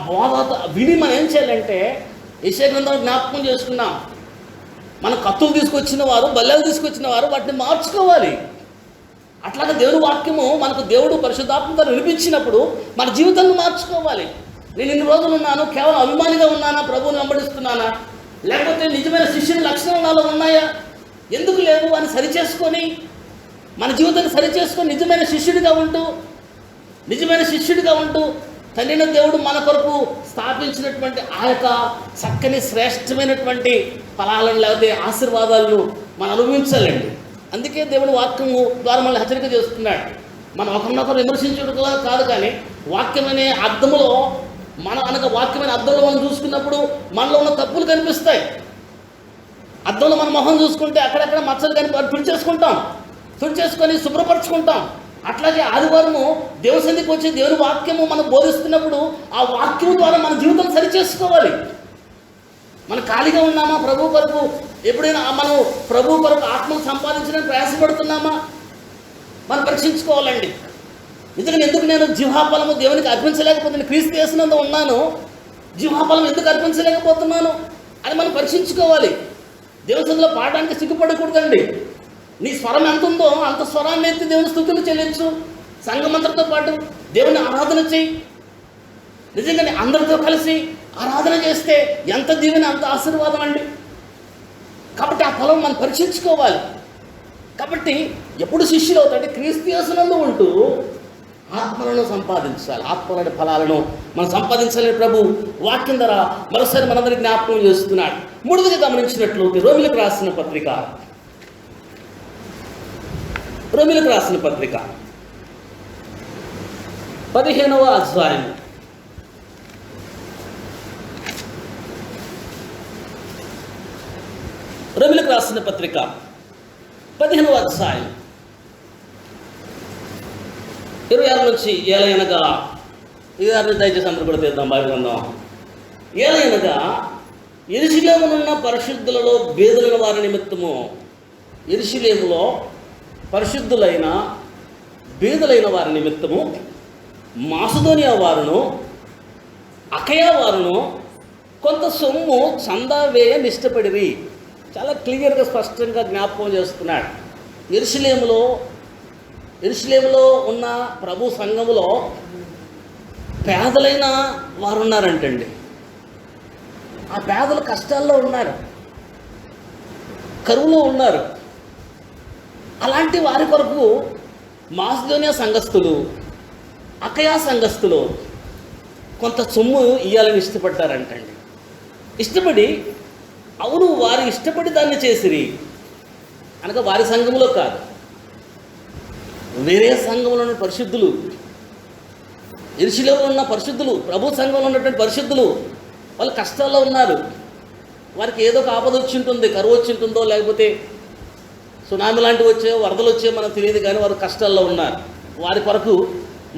బోధ విని మనం ఏం చేయాలంటే, యెషయా గ్రంథంలో జ్ఞాపకం చేసుకున్నాం, మన కత్తులు తీసుకొచ్చిన వారు, బల్లెలు తీసుకొచ్చిన వారు వాటిని మార్చుకోవాలి. అట్లాగే దేవుని వాక్యము మనకు దేవుడు పరిశుద్ధాత్మతో వినిపించినప్పుడు మన జీవితాన్ని మార్చుకోవాలి. నేను ఇన్ని రోజులు ఉన్నాను, కేవలం అభిమానిగా ఉన్నానా, ప్రభువుని వెంబడిస్తున్నానా, లేకపోతే నిజమైన శిష్యుని లక్షణాలు నాలో ఉన్నాయా, ఎందుకు లేవు అని సరిచేసుకొని మన జీవితాన్ని సరిచేసుకొని నిజమైన శిష్యుడిగా ఉంటూ తండ్రిన దేవుడు మన కొరకు స్థాపించినటువంటి ఆ యొక్క చక్కని శ్రేష్టమైనటువంటి ఫలాలను లేకపోతే ఆశీర్వాదాలను మనం అనుభవించాలండి. అందుకే దేవుడు వాక్యము ద్వారా మనల్ని హెచ్చరిక చేస్తున్నాడు. మనం ఒకరినొకరు విమర్శించడం కాదు, కానీ వాక్యమనే అర్థములో వాక్యమైన అర్థంలో మనం చూసుకున్నప్పుడు మనలో ఉన్న తప్పులు కనిపిస్తాయి. అర్థంలో మన మొహం చూసుకుంటే అక్కడక్కడ మచ్చలు తుడిచేసుకొని శుభ్రపరచుకుంటాం. అట్లాగే ఆదివారము దేవుని సన్నిధికి వచ్చి దేవుని వాక్యము మనం బోధిస్తున్నప్పుడు ఆ వాక్యము ద్వారా మన జీవితం సరిచేసుకోవాలి. మనం ఖాళీగా ఉన్నామా? ప్రభు కొరకు ఎప్పుడైనా మనం ప్రభు కొరకు ఆత్మను సంపాదించడానికి ప్రయాసపడుతున్నామా? మనం పరీక్షించుకోవాలండి. ఎందుకు నేను జీవాఫలము దేవునికి అర్పించలేకపోతున్నాను, క్రీస్తు యేసునందు ఉన్నాను, జీవాఫలం ఎందుకు అర్పించలేకపోతున్నాను అని మనం పరీక్షించుకోవాలి. దేవుని సన్నిధిలో పాడడానికి సిగ్గుపడకూడదండి. నీ స్వరం ఎంత ఉందో అంత స్వరాన్ని ఎత్తి దేవుని స్తుతులు చెల్లించు. సంఘమంతటితో పాటు దేవుని ఆరాధన చేయి. నిజంగానే అందరితో కలిసి ఆరాధన చేస్తే ఎంత దీవెన, అంత ఆశీర్వాదం అండి. కాబట్టి ఆ ఫలం మనం పరీక్షించుకోవాలి. కాబట్టి ఎప్పుడు శిష్యులు అవుతాడు, క్రీస్తు యేసునందు ఉంటూ ఆత్మలను సంపాదించాలి. ఆత్మలని ఫలాలను మనం సంపాదించాలని ప్రభు వాక్యం ద్వారా మరోసారి మనందరికీ జ్ఞాపకం చేస్తున్నాడు. మూడవది గమనించినట్లయితే రోమిలకు రాసిన పత్రిక 15వ అధ్యాయం రోమిలకు రాసిన పత్రిక 15వ అధ్యాయం 26 నుంచి ఏలయనగా 26 దయచేసి అందరూ కూడా తీద్దాం బాగుందాం. ఏలయనగా యెరూషలేమునున్న పరిశుద్ధులలో భేదులైన వారి నిమిత్తము, యెరూషలేములో పరిశుద్ధులైన బీదలైన వారి నిమిత్తము మాసిదోనియా వారును అకయా వారును కొంత సొమ్ము చందా వేయ నిష్టపడిరి. చాలా క్లియర్గా స్పష్టంగా జ్ఞాపకం చేస్తున్నాడు. యెరూషలేములో ఉన్న ప్రభు సంఘములో పేదలైన వారు ఉన్నారంటండి. ఆ పేదలు కష్టాల్లో ఉన్నారు, కరువులో ఉన్నారు. అలాంటి వారి కొరకు మాసిదోనియా సంఘస్థులు, అకయా సంఘస్థులు కొంత సొమ్ము ఇవ్వాలని ఇష్టపడ్డారంటండి. ఇష్టపడి, అవును వారు ఇష్టపడి దాన్ని చేసిరి అనగా వారి సంఘములో కాదు, వేరే సంఘంలో ఉన్న పరిశుద్ధులు, యెరూషలేములో ఉన్న పరిశుద్ధులు, ప్రభు సంఘంలో ఉన్నటువంటి పరిశుద్ధులు వాళ్ళు కష్టాల్లో ఉన్నారు. వారికి ఏదో ఒక ఆపద వచ్చి ఉంటుంది, కరువు వచ్చి ఉంటుందో, లేకపోతే సునామీ లాంటివి వచ్చాయో, వరదలు వచ్చాయో మనకు తెలియదు, కానీ వారు కష్టాల్లో ఉన్నారు. వారి కొరకు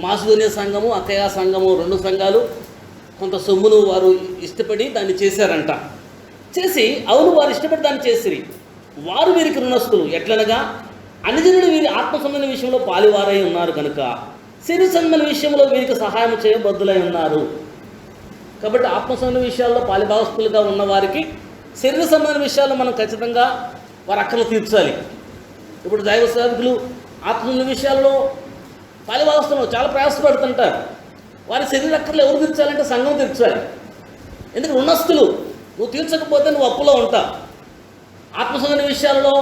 మాసిదోనియా సంఘము, అకయా సంఘము, 2 సంఘాలు కొంత సొమ్మును వారు ఇష్టపడి దాన్ని చేశారంట. చేసి, అవును వారు ఇష్టపడి దాన్ని చేసిరి. వారు వీరికి రుణస్తులు. ఎట్లనగా అన్యజనులు వీరి ఆత్మ సంబంధమైన విషయంలో పాలివారై ఉన్నారు కనుక శరీర సంబంధమైన విషయంలో వీరికి సహాయం చేయబద్దులై ఉన్నారు. కాబట్టి ఆత్మ సంబంధమైన విషయాల్లో పాలిభాగస్తులుగా ఉన్న వారికి శరీర సంబంధమైన విషయాల్లో మనం ఖచ్చితంగా వారి అక్కలు తీర్చాలి. ఇప్పుడు దైవ సేవకులు ఆత్మ సంబంధమైన విషయాల్లో పాలిభాగస్తులు చాలా ప్రయాసపడుతుంటారు. వారి శరీర అక్కర్లు ఎవరు తీర్చాలంటే సంఘం తీర్చాలి. ఎందుకంటే రుణస్తులు, నువ్వు తీర్చకపోతే నువ్వు అప్పులో ఉంటావు. ఆత్మ సంబంధమైన విషయాల్లో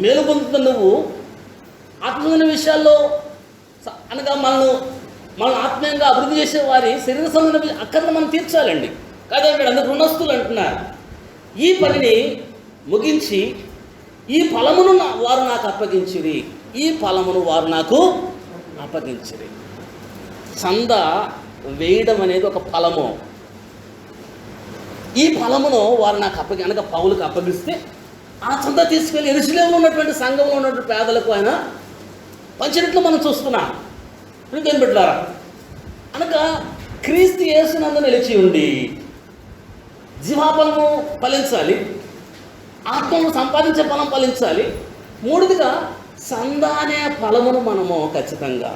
మేలు పొందుతున్న నువ్వు ఆత్మ సంబంధమైన విషయాల్లో అనగా మనం ఆత్మీయంగా అభివృద్ధి చేసే వారి శరీర సంబంధమైన అక్కర్లు మనం తీర్చాలండి. కాదండి, అందరు రుణస్తులు అంటున్నారు. ఈ పనిని ముగించి ఈ ఫలమును వారు నాకు అప్పగించిరి, ఈ ఫలమును వారు నాకు అప్పగించిరి. చంద వేయడం అనేది ఒక ఫలము. ఈ ఫలమును వారు నాకు అనగా పౌలుకు అప్పగిస్తే ఆ చందా తీసుకెళ్ళి యెరూషలేములో ఉన్నటువంటి సంఘంలో ఉన్నటువంటి పేదలకు ఆయన పంచినట్లు మనం చూస్తున్నాం. ఇంకేం పెట్టారా అనగా క్రీస్తు యేసునందు నిలిచి ఉండి జీవాఫలము ఫలించాలి, ఆత్మను సంపాదించే ఫలం ఫలించాలి. 3దిగా చందా అనే ఫలమును మనము ఖచ్చితంగా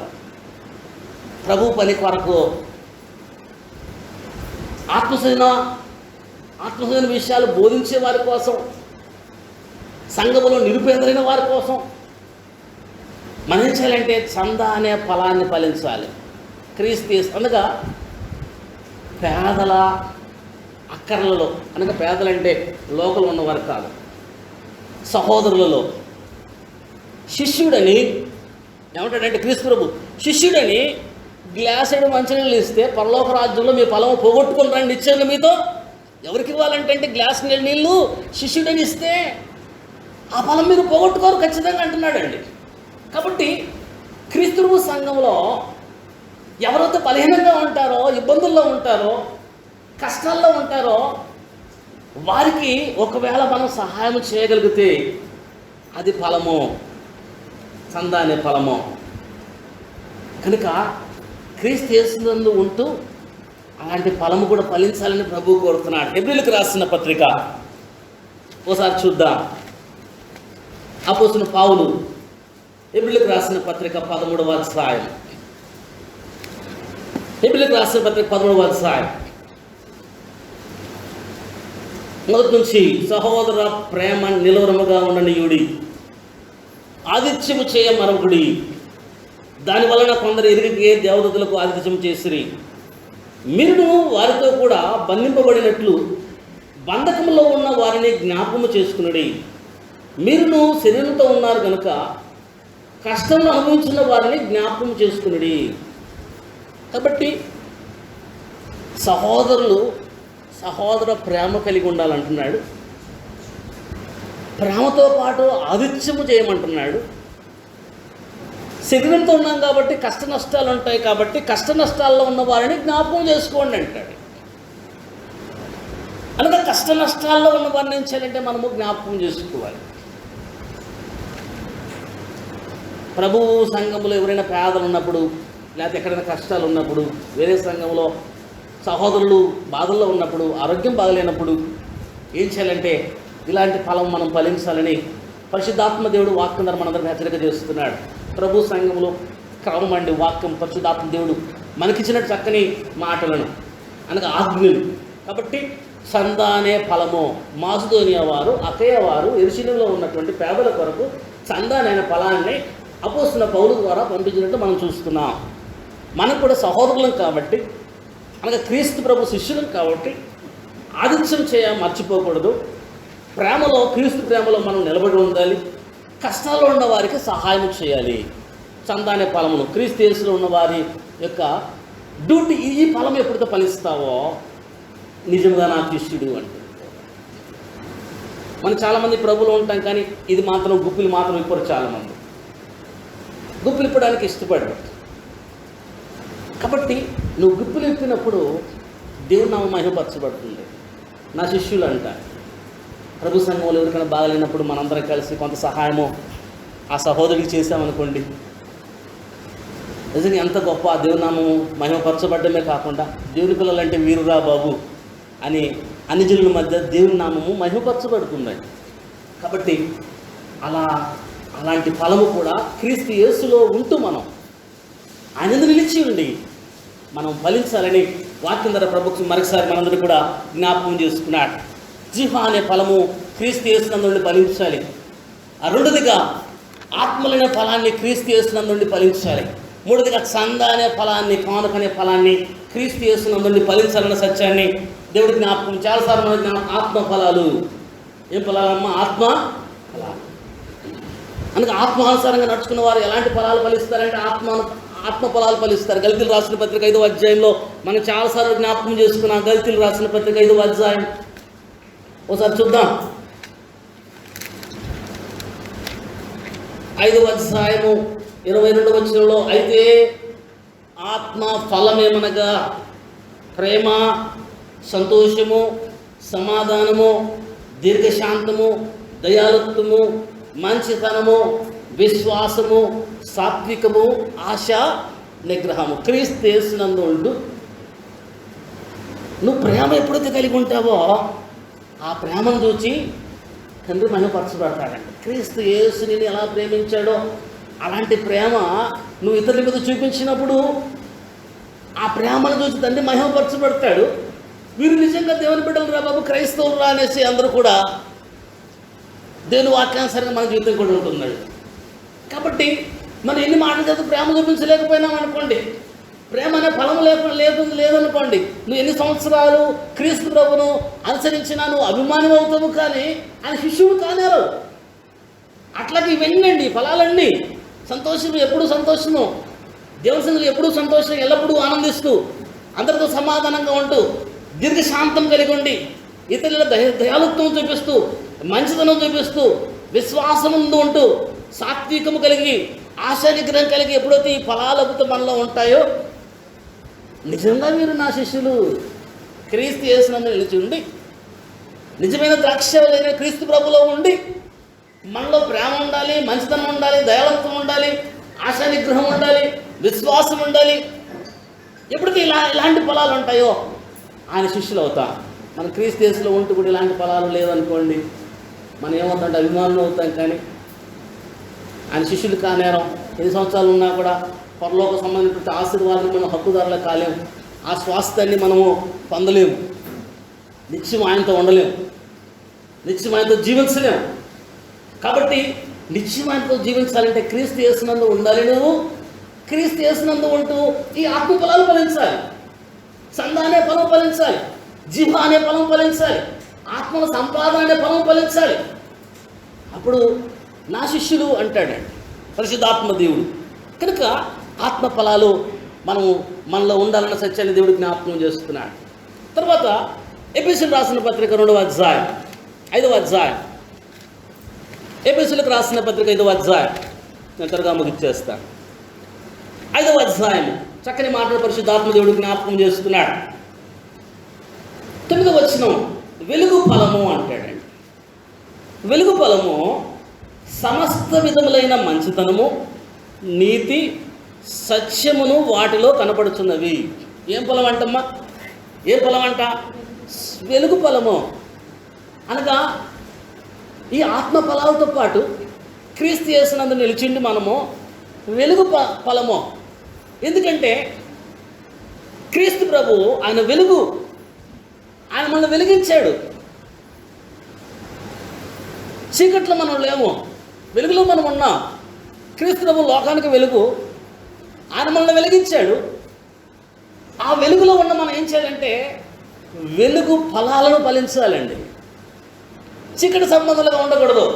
ప్రభు పని కొరకు ఆత్మశైన విషయాలు బోధించే వారి కోసం, సంఘములో నిరుపేదలైన వారి కోసం మనం ఏం చేయాలంటే చందా అనే ఫలాన్ని ఫలించాలి. క్రీస్తు అనగా పేదల అక్కర్లలో, అనగా పేదలంటే లోకల్ ఉన్నవారు కాదు, సహోదరులలో శిష్యుడని ఏమంటాడంటే క్రీస్తు ప్రభు శిష్యుడని గ్లాసుడు మంచినీళ్ళు ఇస్తే పరలోక రాజ్యంలో మీ పొలం పోగొట్టుకుని రండి ఇచ్చాను మీతో. ఎవరికి ఇవ్వాలంటే గ్లాస్ నీళ్ళు శిష్యుడని ఇస్తే ఆ ఫలం మీరు పోగొట్టుకోరు ఖచ్చితంగా అంటున్నాడండి. కాబట్టి క్రీస్తు సంఘంలో ఎవరైతే బలహీనంగా ఉంటారో, ఇబ్బందుల్లో ఉంటారో, కష్టాల్లో ఉంటారో వారికి ఒకవేళ మనం సహాయం చేయగలిగితే అది ఫలము, చందా అనే ఫలము. కనుక క్రీస్తు యేసునందు ఉంటూ అలాంటి ఫలము కూడా ఫలించాలని ప్రభువు కోరుతున్నాడు. హెబ్రీయులకు రాసిన పత్రిక ఓసారి చూద్దాం. అపోస్తలుడైన పౌలు హెబ్రీయులకు రాసిన పత్రిక 13వ అధ్యాయం. హెబ్రీయులకు రాసిన పత్రిక 13వ అధ్యాయం మొదటి నుంచి, సహోదర ప్రేమ నిలవరముగా ఉండనీయుడి, ఆతిథ్యము చేయ మరొకడి, దాని వలన కొందరు ఎరిగి దేవదూతలకు ఆతిథ్యం చేసిరి. మీరును వారితో కూడా బంధింపబడినట్లు బంధకంలో ఉన్న వారిని జ్ఞాపకము చేసుకునుడి. మీరును శరీరంతో ఉన్నారు కనుక కష్టంలో అనుభవించిన వారిని జ్ఞాపకం చేసుకునుడి. కాబట్టి సహోదర ప్రేమ కలిగి ఉండాలంటున్నాడు. ప్రేమతో పాటు ఆతిథ్యము చేయమంటున్నాడు. శరీరంతో ఉన్నాం కాబట్టి కష్ట నష్టాలు ఉంటాయి, కాబట్టి కష్ట నష్టాల్లో ఉన్న వారిని జ్ఞాపకం చేసుకోండి అంటాడు. అనగా కష్ట నష్టాల్లో ఉన్న వారిని ఏం చేయాలంటే మనము జ్ఞాపకం చేసుకోవాలి. ప్రభువు సంఘంలో ఎవరైనా పేదలు ఉన్నప్పుడు, లేకపోతే ఎక్కడైనా కష్టాలు ఉన్నప్పుడు, వేరే సంఘంలో సహోదరులు బాధల్లో ఉన్నప్పుడు, ఆరోగ్యం బాగలేనప్పుడు ఏం చేయాలంటే ఇలాంటి ఫలం మనం ఫలించాలని పరిశుద్ధాత్మ దేవుడు వాక్యం ద్వారా మనందరికీ హెచ్చరిక చేస్తున్నాడు. ప్రభు సంఘంలో క్రమమండి వాక్యం పరిశుద్ధాత్మ దేవుడు మనకిచ్చిన చక్కని మాటలను అనగా ఆజ్ఞలు. కాబట్టి చందానే ఫలము మాసిదోనియా వారు, అకయ వారు యెరూషలేములో ఉన్నటువంటి పేదల కొరకు చందానైన ఫలాన్ని అపోస్తలుడైన పౌలు ద్వారా పంపించినట్టు మనం చూస్తున్నాం. మనకు కూడా సహోదరులం కాబట్టి, అనగా క్రీస్తు ప్రభు శిష్యులం కాబట్టి ఆతిథ్యం మర్చిపోకూడదు. ప్రేమలో, క్రీస్తు ప్రేమలో మనం నిలబడి ఉండాలి. కష్టాల్లో ఉన్న వారికి సహాయం చేయాలి. చందానే ఫలమును, క్రీస్తు యేసులో ఉన్న వారి యొక్క డ్యూటీ. ఈ ఫలం ఎప్పుడైతే ఫలిస్తావో నిజంగా నా శిష్యుడు అంటే. మనం చాలామంది ప్రభులో ఉంటాం, కానీ ఇది మాత్రం గుప్పిలు మాత్రం ఇప్పుడు చాలామంది గుప్పిలు ఇప్పడానికి ఇష్టపడరు. కాబట్టి నువ్వు గుప్పిలు ఇప్పినప్పుడు దేవుని నామం మహిమపరచబడుతుంది. నా శిష్యులు అంట. ప్రభు సంఘంలో ఎవరికైనా బాగలేనప్పుడు మనందరం కలిసి కొంత సహాయము ఆ సహోదరుడికి చేసామనుకోండి, నిజంగా ఎంత గొప్ప. ఆ దేవుని నామము మహిమపరచబడ్డమే కాకుండా దేవుని పిల్లలంటే వీరురా బాబు అని అన్ని జనుల మధ్య దేవుని నామము మహిమపరచబడుతుంది. కాబట్టి అలాంటి ఫలము కూడా క్రీస్తు యేసులో ఉంటూ మనం ఆయన నిలిచి ఉండి మనం ఫలించాలని వాక్యం ద్వారా ప్రభుత్వం మరొకసారి మనందరూ కూడా జ్ఞాపకం చేసుకున్నాడు. జిహ్వ అనే ఫలము క్రీస్తు యేసునందు ఫలించాలి. రెండోదిగా ఆత్మలనే ఫలాన్ని క్రీస్తు యేసునందు ఫలించాలి. మూడోదిగా చంద అనే ఫలాన్ని, కానుక అనే ఫలాన్ని క్రీస్తు యేసునందు ఫలించాలన్న సత్యాన్ని దేవుడి జ్ఞాపకం. చాలాసార్లు మన ఆత్మ ఫలాలు. ఏం ఫలాలమ్మా? ఆత్మ ఫలాలు. అందుకే ఆత్మానుసారంగా నడుచుకున్న వారు ఎలాంటి ఫలాలు ఫలిస్తారంటే ఆత్మ ఫలాలు ఫలిస్తారు. గల్తీలు రాసిన పత్రిక 5వ అధ్యాయంలో మనం చాలాసార్లు జ్ఞాపకం చేసుకున్నాం. గల్తీలు రాసిన పత్రిక 5వ అధ్యాయం ఒకసారి చూద్దాం. 5వ అధ్యాయము 22వ వచనంలో, అయితే ఆత్మ ఫలమేమనగా ప్రేమ, సంతోషము, సమాధానము, దీర్ఘశాంతము, దయాళుత్వము, మంచితనము, విశ్వాసము, సాత్వికము, ఆశ నిగ్రహము. క్రీస్తు యేసునందు ఉంటూ నువ్వు ప్రేమ ఎప్పుడైతే కలిగి ఉంటావో ఆ ప్రేమను చూచి తండ్రి మహిమపరచబడతాడంట. క్రీస్తు యేసుని ఎలా ప్రేమించాడో అలాంటి ప్రేమ నువ్వు ఇతరుల మీద చూపించినప్పుడు ఆ ప్రేమను చూసి తండ్రి మహిమపరచబడతాడు. వీరు నిజంగా దేవుని బిడ్డలు రా బాబు, క్రైస్తవులు రా అనేసి అందరూ కూడా దేవుని వాక్యానుసారంగా మన జీవితం కూడా ఉంటున్నాడు. కాబట్టి మనం ఎన్ని మాటలు చేస్తే ప్రేమ చూపించలేకపోయినాం అనుకోండి, ప్రేమ అనే ఫలం లేదనుకోండి, నువ్వు ఎన్ని సంవత్సరాలు క్రీస్తు ప్రభును అనుసరించినా నువ్వు అభిమానం అవుతావు, కానీ ఆయన శిష్యుడు కానేరు. అట్లాగే ఇవన్నీ ఫలాలన్నీ సంతోషము, ఎప్పుడు సంతోషము, దేవుని సంఘంలో ఎప్పుడూ సంతోషం, ఎల్లప్పుడూ ఆనందిస్తూ, అందరితో సమాధానంగా ఉంటూ, దీర్ఘశాంతం కలిగి ఉండి, ఇతరుల దయాళుత్వం చూపిస్తూ, మంచితనం చూపిస్తూ, విశ్వాసముందు ఉంటూ, సాత్వికము కలిగి, ఆశా నిగ్రహం కలిగి ఎప్పుడైతే ఈ ఫలాలతో మనలో ఉంటాయో నిజంగా మీరు నా శిష్యులు. క్రీస్తు యేసునందు నిలిచి ఉండి, నిజమైన ద్రాక్ష క్రీస్తు ప్రభులో ఉండి, మనలో ప్రేమ ఉండాలి, మంచితనం ఉండాలి, దయాళుత్వం ఉండాలి, ఆశా నిగ్రహం ఉండాలి, విశ్వాసం ఉండాలి. ఎప్పుడైతే ఇలాంటి ఫలాలు ఉంటాయో ఆయన శిష్యులు అవుతాం. మన క్రీస్తు యేసులో ఉంటూ కూడా ఇలాంటి ఫలాలు లేదనుకోండి, మనం ఏమవుతామంటే అభిమానులు అవుతాం, కానీ ఆయన శిష్యులు కానేరం. ఎన్ని సంవత్సరాలు ఉన్నా కూడా పరలోక సంబంధించిన ఆశీర్వాదాన్ని మనం హక్కుదారులు కాలేము. ఆ స్వాస్థ్యాన్ని మనము పొందలేము. నిత్యం ఆయనతో ఉండలేము, నిత్యం ఆయనతో జీవించలేము. కాబట్టి నిత్యం ఆయనతో జీవించాలంటే క్రీస్తు యేసునందు ఉండాలి. నువ్వు క్రీస్తు యేసునందు ఉంటూ ఈ ఆత్మ ఫలాలు ఫలించాలి. సంద అనే ఫలం ఫలించాలి, జిహ్వ అనే ఫలం ఫలించాలి, ఆత్మల సంపాదన అనే ఫలం ఫలించాలి. అప్పుడు నా శిష్యులు అంటాడండి పరిశుద్ధాత్మ దేవుడు. కనుక ఆత్మ ఫలాలు మనలో ఉండాలన్న సత్యాన్ని దేవుడు జ్ఞాపకం చేస్తున్నాడు. తర్వాత ఎఫెసీయులకు రాసిన పత్రిక 2వ అధ్యాయం 5వ అధ్యాయం, ఎఫెసీయులకు రాసిన పత్రిక 5వ అధ్యాయం, నేను త్వరగా ముగిచ్చేస్తాను. 5వ అధ్యాయం చక్కని మాటలు పరిశుద్ధాత్మ దేవుడు జ్ఞాపకం చేస్తున్నాడు. 9వ వచనం, వెలుగు ఫలము అంటాడండి. వెలుగు ఫలము సమస్త విధములైన మంచితనము, నీతి, సత్యమును వాటిలో కనపడుతున్నవి. ఏం ఫలం అంటమ్మా? ఏం ఫలం అంట? వెలుగు ఫలము అనగా ఈ ఆత్మ ఫలాలతో పాటు క్రీస్తు యేసునందు నిలిచిండి మనము వెలుగు ఫలము. ఎందుకంటే క్రీస్తు ప్రభు ఆయన వెలుగు, ఆయన మనల్ని వెలిగించాడు. చీకట్లో మనం లేము, వెలుగులో మనం ఉన్నాం. క్రీస్తు ప్రభు లోకానికి వెలుగు, ఆయన మనల్ని వెలిగించాడు. ఆ వెలుగులో ఉన్న మనం ఏం చేయాలంటే వెలుగు ఫలాలను ఫలించాలండి. చీకటి సంబంధాలుగా ఉండకూడదు,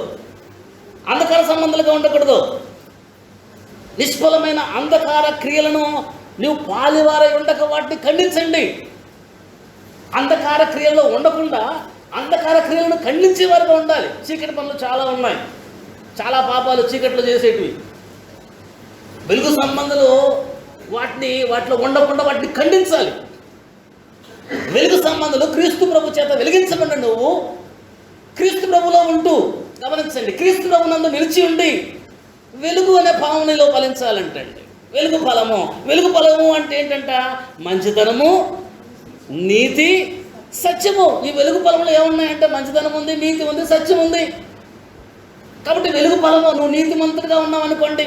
అంధకార సంబంధాలుగా ఉండకూడదు. నిష్ఫలమైన అంధకార క్రియలను నువ్వు పాలివారై ఉండక వాటిని ఖండించండి. అంధకార క్రియల్లో ఉండకుండా అంధకార క్రియలను ఖండించేవారుగా ఉండాలి. చీకటి పనులు చాలా ఉన్నాయి, చాలా పాపాలు చీకట్లో చేసేటివి. వెలుగు సంబంధాలు వాటిలో ఉండకుండా వాటిని ఖండించాలి. వెలుగు సంబంధాలు క్రీస్తు ప్రభు చేత వెలిగించబడి నువ్వు క్రీస్తు ప్రభులో ఉంటూ, గమనించండి, క్రీస్తు ప్రభు నందు నిలిచి ఉండి వెలుగు అనే ఫలము నీలో ఫలించాలంటండి. వెలుగు ఫలము, వెలుగు ఫలము అంటే ఏంటంట? మంచితనము, నీతి, సత్యము. ఈ వెలుగు ఫలములు ఏమున్నాయంటే మంచితనం ఉంది, నీతి ఉంది, సత్యం ఉంది. కాబట్టి వెలుగు ఫలము, నువ్వు నీతిమంతుడిగా ఉన్నావు అనుకోండి.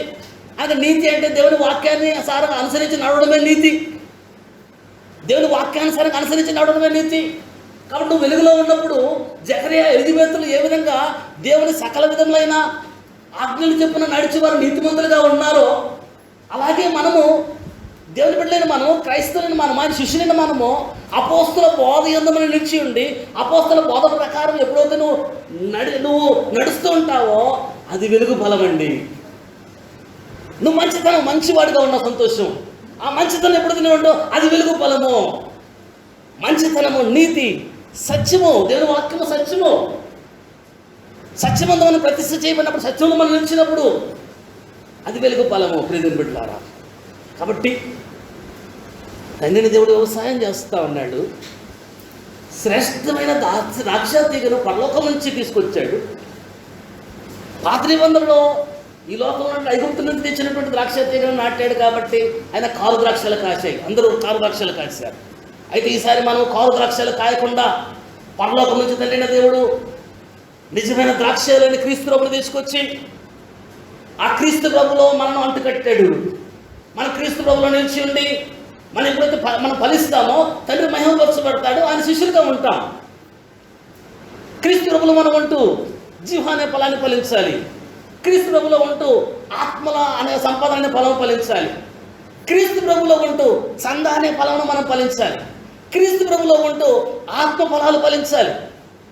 అది నీతి అంటే దేవుని వాక్యాన్ని అనుసరించి నడవడమే నీతి. దేవుని వాక్యానుసారంగా అనుసరించి నడవడమే నీతి. కాబట్టి నువ్వు వెలుగులో ఉన్నప్పుడు జకరియా, ఎలిజబెతులు ఏ విధంగా దేవుని సకల విధములైన ఆజ్ఞలు చెప్పున నడిచి వారు నీతిమంతులుగా ఉన్నారో, అలాగే మనము దేవుని బిడ్డలైన మనము, క్రైస్తవులైన మనము, ఆయన శిష్యులైన మనము అపోస్తుల బోధ యందు మనం నిలిచి ఉండి అపోస్తుల బోధ ప్రకారం ఎప్పుడైతే నువ్వు నడుస్తూ ఉంటావో అది వెలుగు ఫలం అండి. నువ్వు మంచివాడిగా ఉన్నావు, సంతోషం. ఆ మంచితనం ఎప్పుడైతే నువ్వు ఉండవు అది వెలుగు ఫలము. మంచితనము, నీతి, సత్యము, దేవుని వాక్యము సత్యము. సత్యమందు మనం ప్రతిష్ఠ చేయబడినప్పుడు, సత్యంలో మనం నిలిచినప్పుడు అది వెలుగు ఫలము. ప్రియమైన బిడ్డలారా, కాబట్టి తండ్రిని దేవుడు వ్యవసాయం చేస్తూ ఉన్నాడు. శ్రేష్టమైన ద్రాక్ష తీగను పరలోకం నుంచి తీసుకొచ్చాడు. పాత నిబంధనలో ఈ లోకంలో ఐగుప్తు నుంచి తెచ్చినటువంటి ద్రాక్ష తీగను నాటాడు కాబట్టి ఆయన కారు ద్రాక్షలు కాసాయి. అందరూ కారు ద్రాక్షలు కాశారు. అయితే ఈసారి మనం కారు ద్రాక్షలు కాయకుండా పరలోకం నుంచి తండ్రిన దేవుడు నిజమైన ద్రాక్షలని క్రీస్తు ప్రభుని తీసుకొచ్చి ఆ క్రీస్తు ప్రభులో మనల్ని అంటుకట్టాడు. మన క్రీస్తు ప్రభులో నిలిచి ఉండి మనం ఎప్పుడైతే మనం ఫలిస్తామో తండ్రి మహిమపరచబడతాడు, ఆయన శిష్యులుగా ఉంటాం. క్రీస్తు ప్రభులో మనం ఉంటూ జీవ అనే ఫలాన్ని ఫలించాలి. క్రీస్తు ప్రభులో ఉంటూ ఆత్మల అనే సంపద అనే ఫలం ఫలించాలి. క్రీస్తు ప్రభులో ఉంటూ చంద అనే ఫలం మనం ఫలించాలి. క్రీస్తు ప్రభులో ఉంటూ ఆత్మ ఫలాలు ఫలించాలి.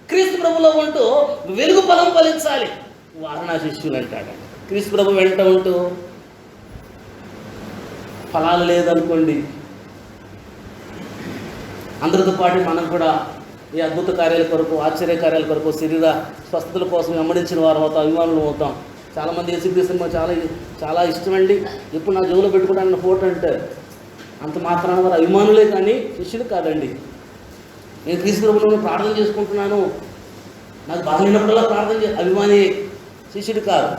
క్రీస్తు ప్రభులో ఉంటూ వెలుగు ఫలం ఫలించాలి. వారు నా శిష్యులు అంటాడు. క్రీస్తు ప్రభు వెంట ఉంటూ ఫలాలు లేదనుకోండి, అందరితో పాటు మనం కూడా ఈ అద్భుత కార్యాల కొరకు, ఆశ్చర్య కార్యాల కొరకు, శరీర స్వస్థతల కోసం వెంబడించిన వారు అవుతాం, అభిమానులు అవుతాం. చాలామంది యేసుక్రీస్తు సినిమా చాలా ఇష్టమండి, ఎప్పుడు నా జోలో పెట్టుకోవడానికి ఫోటో అంటే అంత మాత్రాన వారు అభిమానులే కానీ శిష్యులు కాదండి. నేను క్రీస్తు ప్రభువును ప్రార్థన చేసుకుంటున్నాను, నాకు బాగున్నప్పుడల్లా ప్రార్థన అభిమాని, శిష్యుడు కాదు.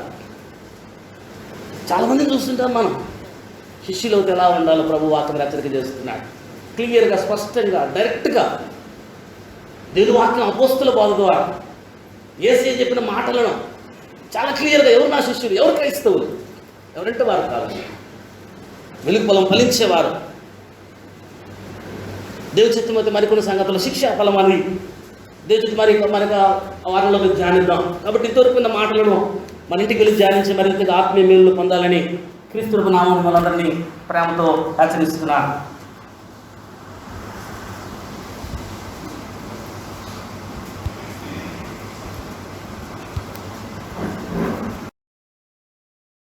చాలామందిని చూస్తుంటాం మనం. శిష్యులతో ఎలా ఉండాలో ప్రభు వాక్యం హెచ్చరిక చేస్తున్నాడు. క్లియర్గా, స్పష్టంగా, డైరెక్ట్గా దేవుని వాక్యం అపోస్తుల బోధ ద్వారా యేసయ్య చెప్పిన మాటలను చాలా క్లియర్గా ఎవరు నా శిష్యులు, ఎవరు క్రైస్తవులు, ఎవరంటే వారు కాదు, వెలుగు ఫలం ఫలించేవారు. దేవుని చిత్తమైతే మరికొన్ని సంగతులు శిక్షా ఫలం అని దేవుని చిత్తం మరిగా వారంలో ధ్యానిద్దాం. కాబట్టి ఇంతవరకు ఉన్న మాటలను మన ఇంటికి వెళ్ళి ధ్యానించి మరింతగా ఆత్మీయ మేలు పొందాలని క్రీస్తు నామమున మనందరినీ ప్రేమతో హెచ్చరిస్తున్నాను.